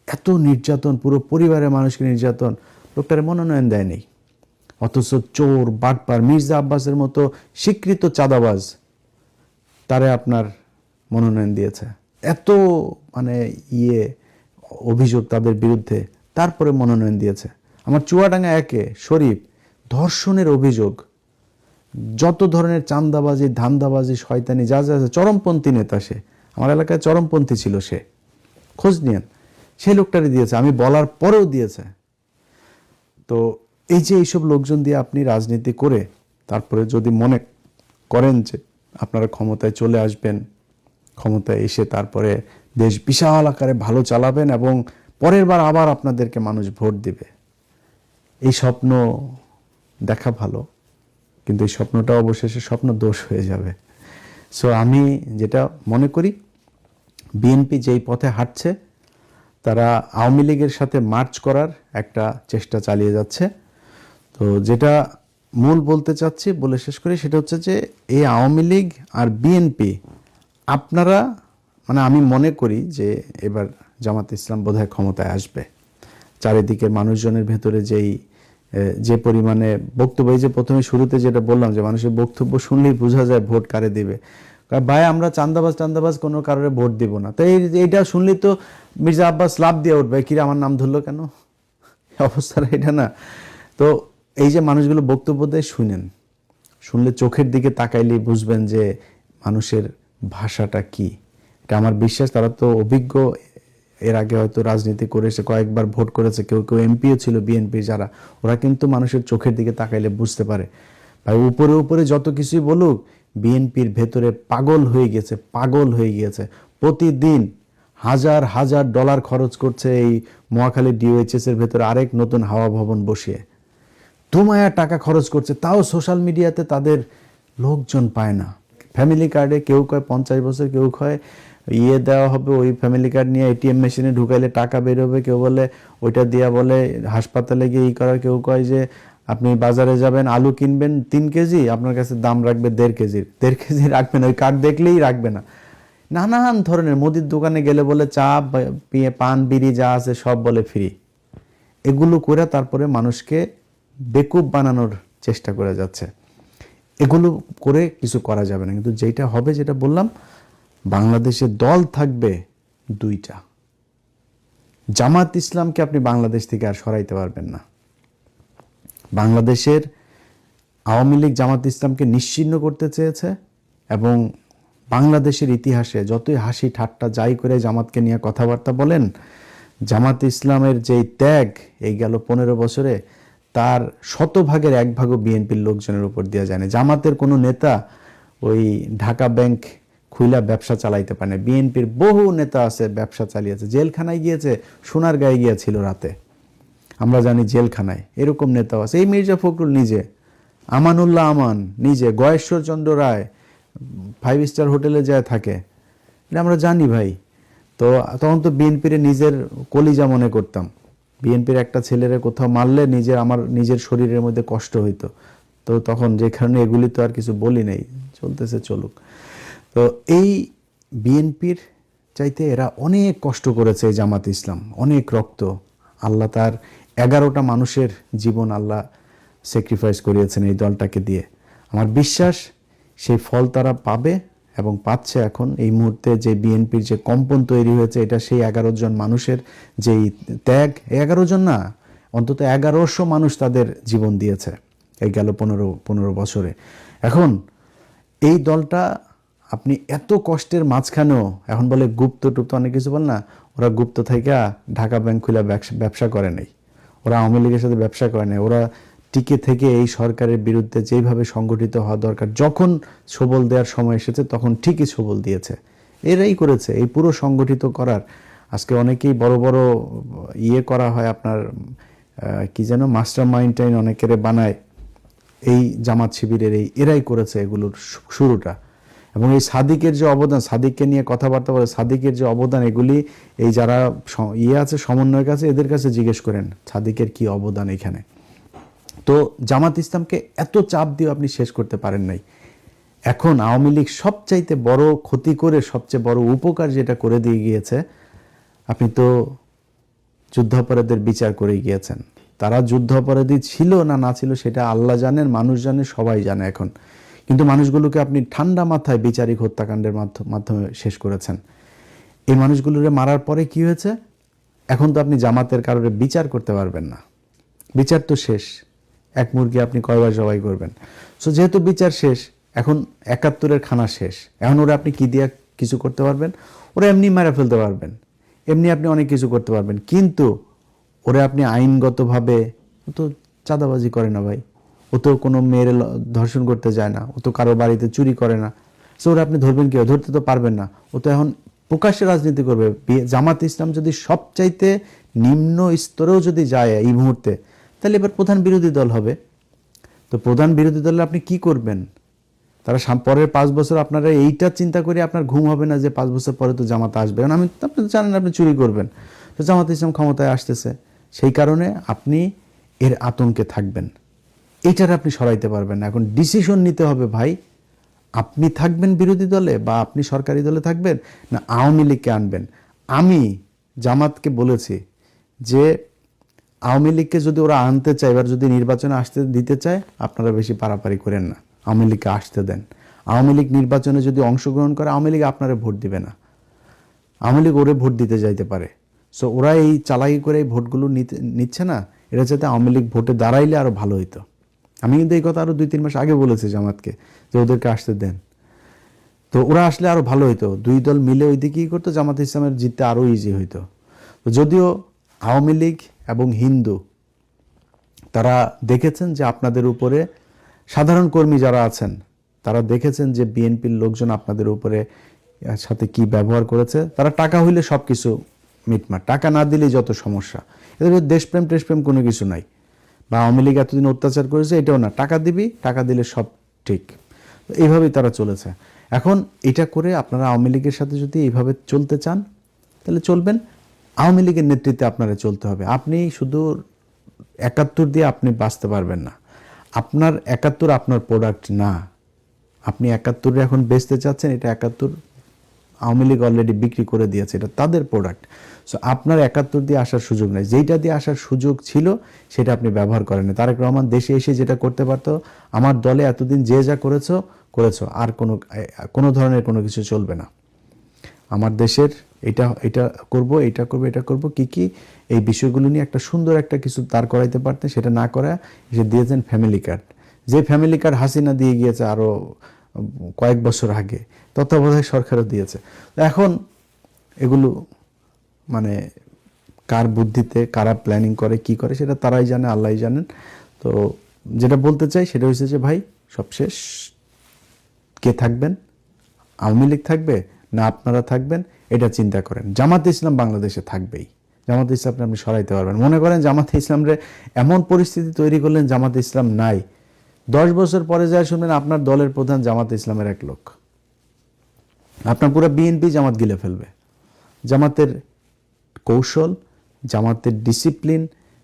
[SPEAKER 1] এত নির্যাতন, পুরো পরিবারের মানুষকে নির্যাতন, লোকটারে মনোনয়ন দেয়নি। অথচ চোর বাটপার মির্জা আব্বাসের মতো স্বীকৃত চাঁদাবাজ তারে আপনার মনোনয়ন দিয়েছে, এত মানে অভিযোগ তাদের বিরুদ্ধে, তারপরে মনোনয়ন দিয়েছে। আমার চুয়াডাঙ্গা একে শরীফ ধর্ষণের অভিযোগ, যত ধরনের চাঁদাবাজি ধান্দাবাজি শয়তানি যা যা আছে, চরমপন্থী নেতা সে, আমার এলাকায় চরমপন্থী ছিল সে, খোঁজ নিয়েন, সেই লোকটারই দিয়েছে, আমি বলার পরেও দিয়েছে। তো এই যে এইসব লোকজন দিয়ে আপনি রাজনীতি করে তারপরে যদি মনে করেন যে আপনারা ক্ষমতায় চলে আসবেন, ক্ষমতায় এসে তারপরে দেশ বিশাল আকারে ভালো চালাবেন এবং পরের বার আবার আপনাদেরকে মানুষ ভোট দিবে, এই স্বপ্ন দেখা ভালো, কিন্তু এই স্বপ্নটা অবশেষে স্বপ্ন দোষ হয়ে যাবে। সো আমি যেটা মনে করি, বিএনপি যেই পথে হাঁটছে তারা আওয়ামী লীগের সাথে মার্চ করার একটা চেষ্টা চালিয়ে যাচ্ছে। তো যেটা মূল বলতে চাচ্ছি, বলে শেষ করি, সেটা হচ্ছে যে এই আওয়ামী লীগ আর বিএনপি আপনারা মানে আমি মনে করি যে এবার জামাত ইসলাম বোধহয় ক্ষমতায় আসবে। চারিদিকে মানুষজনের ভেতরে যে পরিমাণে বক্তব্য, এই যে প্রথমে শুরুতে যেটা বললাম যে মানুষের বক্তব্য শুনলেই বোঝা যায় ভোট কারে দিবে। ভাই আমরা চান্দাবাজ কোনো কারণে ভোট দিব না, তো এইটা শুনলেই তো মির্জা আব্বাস লাভ দিয়ে উঠবে, কিরে আমার নাম ধরলো কেন, অবস্থাটা এটা না। তো এই যে মানুষগুলো বক্তব্য দেয় শুনলে চোখের দিকে তাকাইলেই বুঝবেন যে মানুষের ভাষাটা কি। এটা আমার বিশ্বাস, তারা তো অভিজ্ঞ, এর আগে হয়তো রাজনীতি করেছে, কয়েকবার ভোট করেছে, কেউ কেউ এমপিও ছিল বিএনপি যারা, ওরা কিন্তু মানুষের চোখের দিকে তাকাইলে বুঝতে পারে। ভাই উপরে উপরে যত কিছুই বলুক, বিএনপির ভেতরে পাগল হয়ে গিয়েছে। প্রতিদিন হাজার হাজার ডলার খরচ করছে এই মহাখালী ডিওএইচএস এর ভেতরে আরেক নতুন হাওয়া ভবন বসিয়ে, ধুমায়া টাকা খরচ করছে, তাও সোশ্যাল মিডিয়াতে তাদের লোকজন পায় না। ফ্যামিলি কার্ডে কেউ কয় 50 বছর, কেউ কয় দেওয়া হবে, ওই ফ্যামিলি কার্ড নিয়ে এটিএম মেশিনে ঢুকাইলে টাকা বেরোবে, কেউ বলে ওইটা দিয়া বলে হাসপাতালে গিয়ে করার, কেউ কয় যে আপনি বাজারে যাবেন আলু কিনবেন 3 কেজি, আপনার কাছে দাম রাখবে 1.5 কেজির, 1.5 কেজি রাখবেন, ওই কার্ড দেখলেই রাখবে না। নানান ধরনের, মুদির দোকানে গেলে বলে চা পান বিড়ি যা আছে সব বলে ফ্রি। এগুলো করে তারপরে মানুষকে বেকুব বানানোর চেষ্টা করে যাচ্ছে। এগুলো করে কিছু করা যাবে না, কিন্তু যেটা হবে, যেটা বললাম, বাংলাদেশে দল থাকবে 2টা। জামাত ইসলামকে আপনি বাংলাদেশ থেকে আর সরাইতে পারবেন না। বাংলাদেশের আওয়ামী লীগ জামাত ইসলামকে নিশ্চিহ্ন করতে চেয়েছে এবং বাংলাদেশের ইতিহাসে যতই হাসি ঠাট্টা যাই করে জামাতকে নিয়ে কথাবার্তা বলেন, জামাত ইসলামের যেই ত্যাগ এই গেল 15 বছরে, তার 100 ভাগের 1 ভাগও বিএনপির লোকজনের উপর দেওয়া যায় না। জামাতের কোনো নেতা ওই ঢাকা ব্যাংক খুইলা ব্যবসা চালাইতে পারে না। বিএনপির বহু নেতা আছে ব্যবসা চালিয়েছে, জেলখানায় গিয়েছে, সোনারগাঁয়ে গিয়েছিল রাতে, আমরা জানি জেলখানায়, এরকম নেতাও আছে। এই মির্জা ফখরুল নিজে, আমানুল্লাহ আমান নিজে, গয়েশ্বরচন্দ্র রায় 5 স্টার হোটেলে যায় থাকে, এটা আমরা জানি ভাই। তো তখন তো বিএনপির নিজের কলিজা মনে করতাম, বিএনপির একটা ছেলেরে কোথাও মারলে আমার নিজের শরীরের মধ্যে কষ্ট হইতো। তো তখন যে কারণে এগুলি তো আর কিছু বলি নাই, চলতেছে চলুক। তো এই বিএনপির চাইতে এরা অনেক কষ্ট করেছে, এই জামাত ইসলাম অনেক রক্ত, আল্লাহ তার 11টা মানুষের জীবন আল্লাহ স্যাক্রিফাইস করিয়েছেন এই দলটাকে দিয়ে। আমার বিশ্বাস সেই ফল তারা পাবে এবং পাচ্ছে এখন এই মুহূর্তে যে বিএনপির যে কম্পন তৈরি হয়েছে, এটা সেই 11 জন মানুষের যেই ত্যাগ, 11 জন না, অন্তত 1100 মানুষ তাদের জীবন দিয়েছে এই গেল 15 বছরে। এখন এই দলটা আপনি এত কষ্টের মাঝখানেও এখন বলে গুপ্ত টুপ্ত অনেক কিছু বল না, ওরা গুপ্ত থেকে ঢাকা ব্যাংক খুলে ব্যবসা করে নাই, ওরা আওয়ামী লীগের সাথে ব্যবসা করে নাই, ওরা টিকে থেকে এই সরকারের বিরুদ্ধে যেভাবে সংগঠিত হওয়া দরকার, যখন সবল দেওয়ার সময় এসেছে তখন ঠিকই সবল দিয়েছে। এরাই করেছে এই পুরো সংগঠিত করার। আজকে অনেকেই বড় বড় করা হয় আপনার কি যেন মাস্টার মাইন্ড অনেকের বানায়, এই জামাত শিবিরের এরাই করেছে এগুলোর শুরুটা। এবং এই সাদিকের যে অবদান, সাদিককে নিয়ে কথাবার্তা বলে, সাদিকের যে অবদান, এগুলি এই যারা আছে সমন্বয়ের কাছে, এদের কাছে জিজ্ঞেস করেন সাদিকের কি অবদান এখানে। তো জামাত ইসলামকে এত চাপ দিয়ে আপনি শেষ করতে পারেন নাই। এখন আওয়ামী লীগ সবচাইতে বড় ক্ষতি করে সবচেয়ে বড় উপকার যেটা করে দিয়ে গিয়েছে, আপনি তো যুদ্ধাপরাধীদের বিচার করে গিয়েছেন। তারা যুদ্ধাপরাধী ছিল না ছিল সেটা আল্লাহ জানেন, মানুষ জানে, সবাই জানে এখন। কিন্তু মানুষগুলোকে আপনি ঠান্ডা মাথায় বিচারিক হত্যাকাণ্ডের মাধ্যমে শেষ করেছেন। এই মানুষগুলোরে মারার পরে কি হয়েছে? এখন তো আপনি জামাতের কারণে বিচার করতে পারবেন না, বিচার তো শেষ। এক মুরগি আপনি কয়বার জবাই করবেন? সো যেহেতু বিচার শেষ, এখন 71-এর খানা শেষ, এখন ওরা আপনি কি দিয়ে কিছু করতে পারবেন? ওরা এমনি মারা ফেলতে পারবেন, এমনি আপনি অনেক কিছু করতে পারবেন, কিন্তু ওরা আপনি আইনগতভাবে, ও তো চাঁদাবাজি করে না ভাই, ও তো কোনো মেয়ের ধর্ষণ করতে যায় না, ও তো কারো বাড়িতে চুরি করে না। সো ওরা আপনি ধরবেন কি? ধরতে তো পারবেন না। ও তো এখন প্রকাশ্যে রাজনীতি করবে। জামাত ইসলাম যদি সবচাইতে নিম্ন স্তরেও যদি যায় এই মুহূর্তে, তাহলে এবার প্রধান বিরোধী দল হবে। তো প্রধান বিরোধী দলে আপনি কি করবেন? তারা পরের 5 বছর আপনারা এইটা চিন্তা করে আপনার ঘুম হবে না যে 5 বছর পরে তো জামাত আসবে, কারণ আপনি জানেন আপনি চুরি করবেন। তো জামাত ইসলাম ক্ষমতায় আসতেছে, সেই কারণে আপনি এর আতঙ্কে থাকবেন। এইটার আপনি সরাইতে পারবেন না। এখন ডিসিশন নিতে হবে ভাই, আপনি থাকবেন বিরোধী দলে বা আপনি সরকারি দলে থাকবেন, না আওয়ামী লীগকে আনবেন। আমি জামাতকে বলেছি যে আওয়ামী লীগকে যদি ওরা আনতে চায়, এবার যদি নির্বাচনে আসতে দিতে চায়, আপনারা বেশি পারাপারি করেন না, আওয়ামী লীগকে আসতে দেন। আওয়ামী লীগ নির্বাচনে যদি অংশগ্রহণ করে, আওয়ামী লীগ আপনারা ভোট দিবে না, আওয়ামী লীগ ওরে ভোট দিতে যাইতে পারে। সো ওরা এই চালাকি করে এই ভোটগুলো নিচ্ছে না, এটা যাতে আওয়ামী লীগ ভোটে দাঁড়াইলে আরো ভালো হইতো। আমি কিন্তু এই কথা আরো 2-3 মাস আগে বলেছি জামাতকে যে ওদেরকে আসতে দেন, তো ওরা আসলে আরো ভালো হইতো। 2 দল মিলে ওই দিকেই করতো, জামাত ইসলামের জিততে আরো ইজি হইতো। তো যদিও আওয়ামী লীগ এবং হিন্দু তারা দেখেছেন যে আপনাদের উপরে, সাধারণ কর্মী যারা আছেন তারা দেখেছেন যে বিএনপির লোকজন আপনাদের উপরে সাথে কি ব্যবহার করেছে। তারা টাকা হইলে সব কিছু মিটমাট, টাকা না দিলেই যত সমস্যা। এদের দেশপ্রেম টেশপ্রেম কোনো কিছু নাই, বা আওয়ামী লীগ এতদিন অত্যাচার করেছে এটাও না, টাকা দিবি, টাকা দিলে সব ঠিক। এইভাবেই তারা চলেছে। এখন এটা করে আপনারা আওয়ামী লীগের সাথে যদি এইভাবে চলতে চান তাহলে চলবেন, আওয়ামী লীগের নেতৃত্বে আপনারা চলতে হবে। আপনি শুধু 71 দিয়ে আপনি বাঁচতে পারবেন না। আপনার 71 আপনার প্রোডাক্ট না, আপনি 71 এখন বেচতে চাচ্ছেন, এটা 71 আওয়ামী লীগ অলরেডি বিক্রি করে দিয়েছে, এটা তাদের প্রোডাক্ট। সো আপনার 71 দিয়ে আসার সুযোগ নেই, যেইটা দিয়ে আসার সুযোগ ছিল সেটা আপনি ব্যবহার করেন। তারেক রহমান দেশে এসে যেটা করতে পারতো, আমার দলে এতদিন যে যা করেছো, আর কোনো ধরনের কোনো কিছু চলবে না। আমার দেশের এটা করব, এটা করব, কি এই বিষয়গুলো নিয়ে একটা সুন্দর একটা কিছু দাঁড় করাইতে পারতেন, সেটা না করে এসে দিয়েছেন ফ্যামিলি কার্ড। যে ফ্যামিলি কার্ড হাসিনা দিয়ে গিয়েছে আরো কয়েক বছর আগে, তত্ত্বাবধায়ক সরকারও দিয়েছে। এখন এগুলো মানে কার বুদ্ধিতে কারা প্ল্যানিং করে কি করে সেটা তারাই জানে, আল্লাহই জানেন। তো যেটা বলতে চাই সেটা হচ্ছে যে ভাই, সবশেষ কে থাকবেন? আওয়ামী লীগ থাকবে না আপনারা থাকবেন? এটা চিন্তা করেন। জামাতে ইসলাম বাংলাদেশে থাকবেই, জামাতে ইসলামকে আপনি সরাইতে পারবেন। মনে করেন জামাতে ইসলামরে এমন পরিস্থিতি তৈরি করলেন জামাতে ইসলাম নাই, 10 বছর পরে যায় শুনবেন আপনার দলের প্রধান জামাতে ইসলামের এক লোক, আপনার পুরো বিএনপি জামাত গিলে ফেলবে। জামাতের কৌশল, জামাতের ডিসিপ্লিন,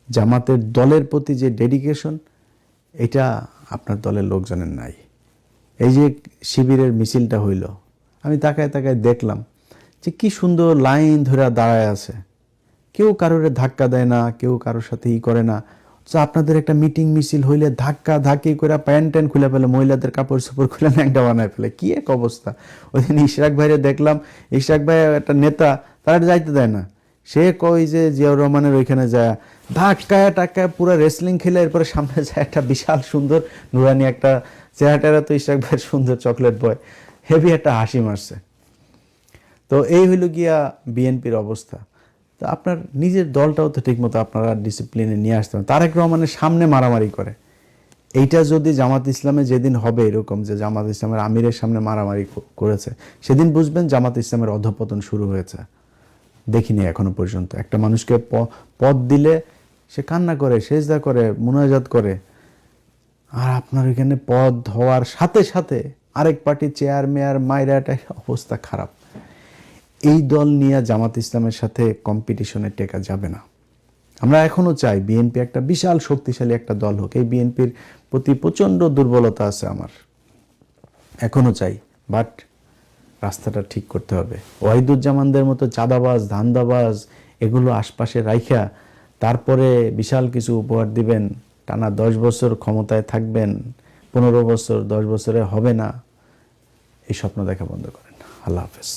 [SPEAKER 1] জামাতের দলের প্রতি যে ডেডিকেশন, এটা আপনার দলের লোকজনের নাই। এই যে শিবিরের মিছিলটা হইল, আমি তাকায় দেখলাম যে কি সুন্দর লাইন ধরে দাঁড়ায় আছে, কেউ কারোর ধাক্কা দেয় না, কেউ কারোর সাথে করে না, তো আপনাদের একটা মিটিং মিছিল হইলে ধাক্কা ধাক্কি করে প্যান্ট ট্যান্ট খুলে ফেলে, মহিলাদের কাপড় চোপড় খুলে ন্যাংটা বানায় ফেলে, কি এক অবস্থা। ওই দিন ইশরাক ভাইরে দেখলাম, ইশরাক ভাই একটা নেতা, তারা যাইতে দেয় না, সে কই যে জিয়াউর রহমানের ওইখানে যায় ধাক্কায় টাক্কায় পুরো রেসলিং খেলে এরপরে সামনে যায় একটা বিশাল সুন্দর নুরানি একটা চেহারা, তো ইশরাক ভাইয়ের সুন্দর চকলেট বয়, হেভি একটা হাসি মারছে। তো এই হইল গিয়া বিএনপির অবস্থা। তো আপনার নিজের দলটাও তো ঠিকমতো আপনারা ডিসিপ্লিনে নিয়ে আসতে হবে। তারেক রহমানের সামনে মারামারি করে, এইটা যদি জামাত ইসলামে যেদিন হবে এরকম যে জামাত ইসলামের আমিরের সামনে মারামারি করেছে, সেদিন বুঝবেন জামাত ইসলামের অধঃপতন শুরু হয়েছে। দেখিনি এখনো পর্যন্ত একটা মানুষকে পদ দিলে সে কান্না করে, সেজদা করে, মুনাজাত করে, আর আপনার এখানে পদ হওয়ার সাথে সাথে আরেক পার্টি চেয়ার মেয়ার মাইরাটার অবস্থা খারাপ। এই দল নিয়ে জামাত ইসলামের সাথে কম্পিটিশনে টেকা যাবে না। আমরা এখনো চাই বিএনপি একটা বিশাল শক্তিশালী একটা দল হোক। এই বিএনপির প্রতি প্রচণ্ড দুর্বলতা আছে আমার, এখনো চাই, বাট রাস্তাটা ঠিক করতে হবে। ওয়াহিদুজ্জামানদের মতো চাঁদাবাজ ধান্দাবাজ এগুলো আশপাশে রাইখা তারপরে বিশাল কিছু উপহার দিবেন, টানা 10 বছর ক্ষমতায় থাকবেন, 15 বছর 10 বছরে হবে না, এই স্বপ্ন দেখা বন্ধ করেন। আল্লাহ হাফেজ।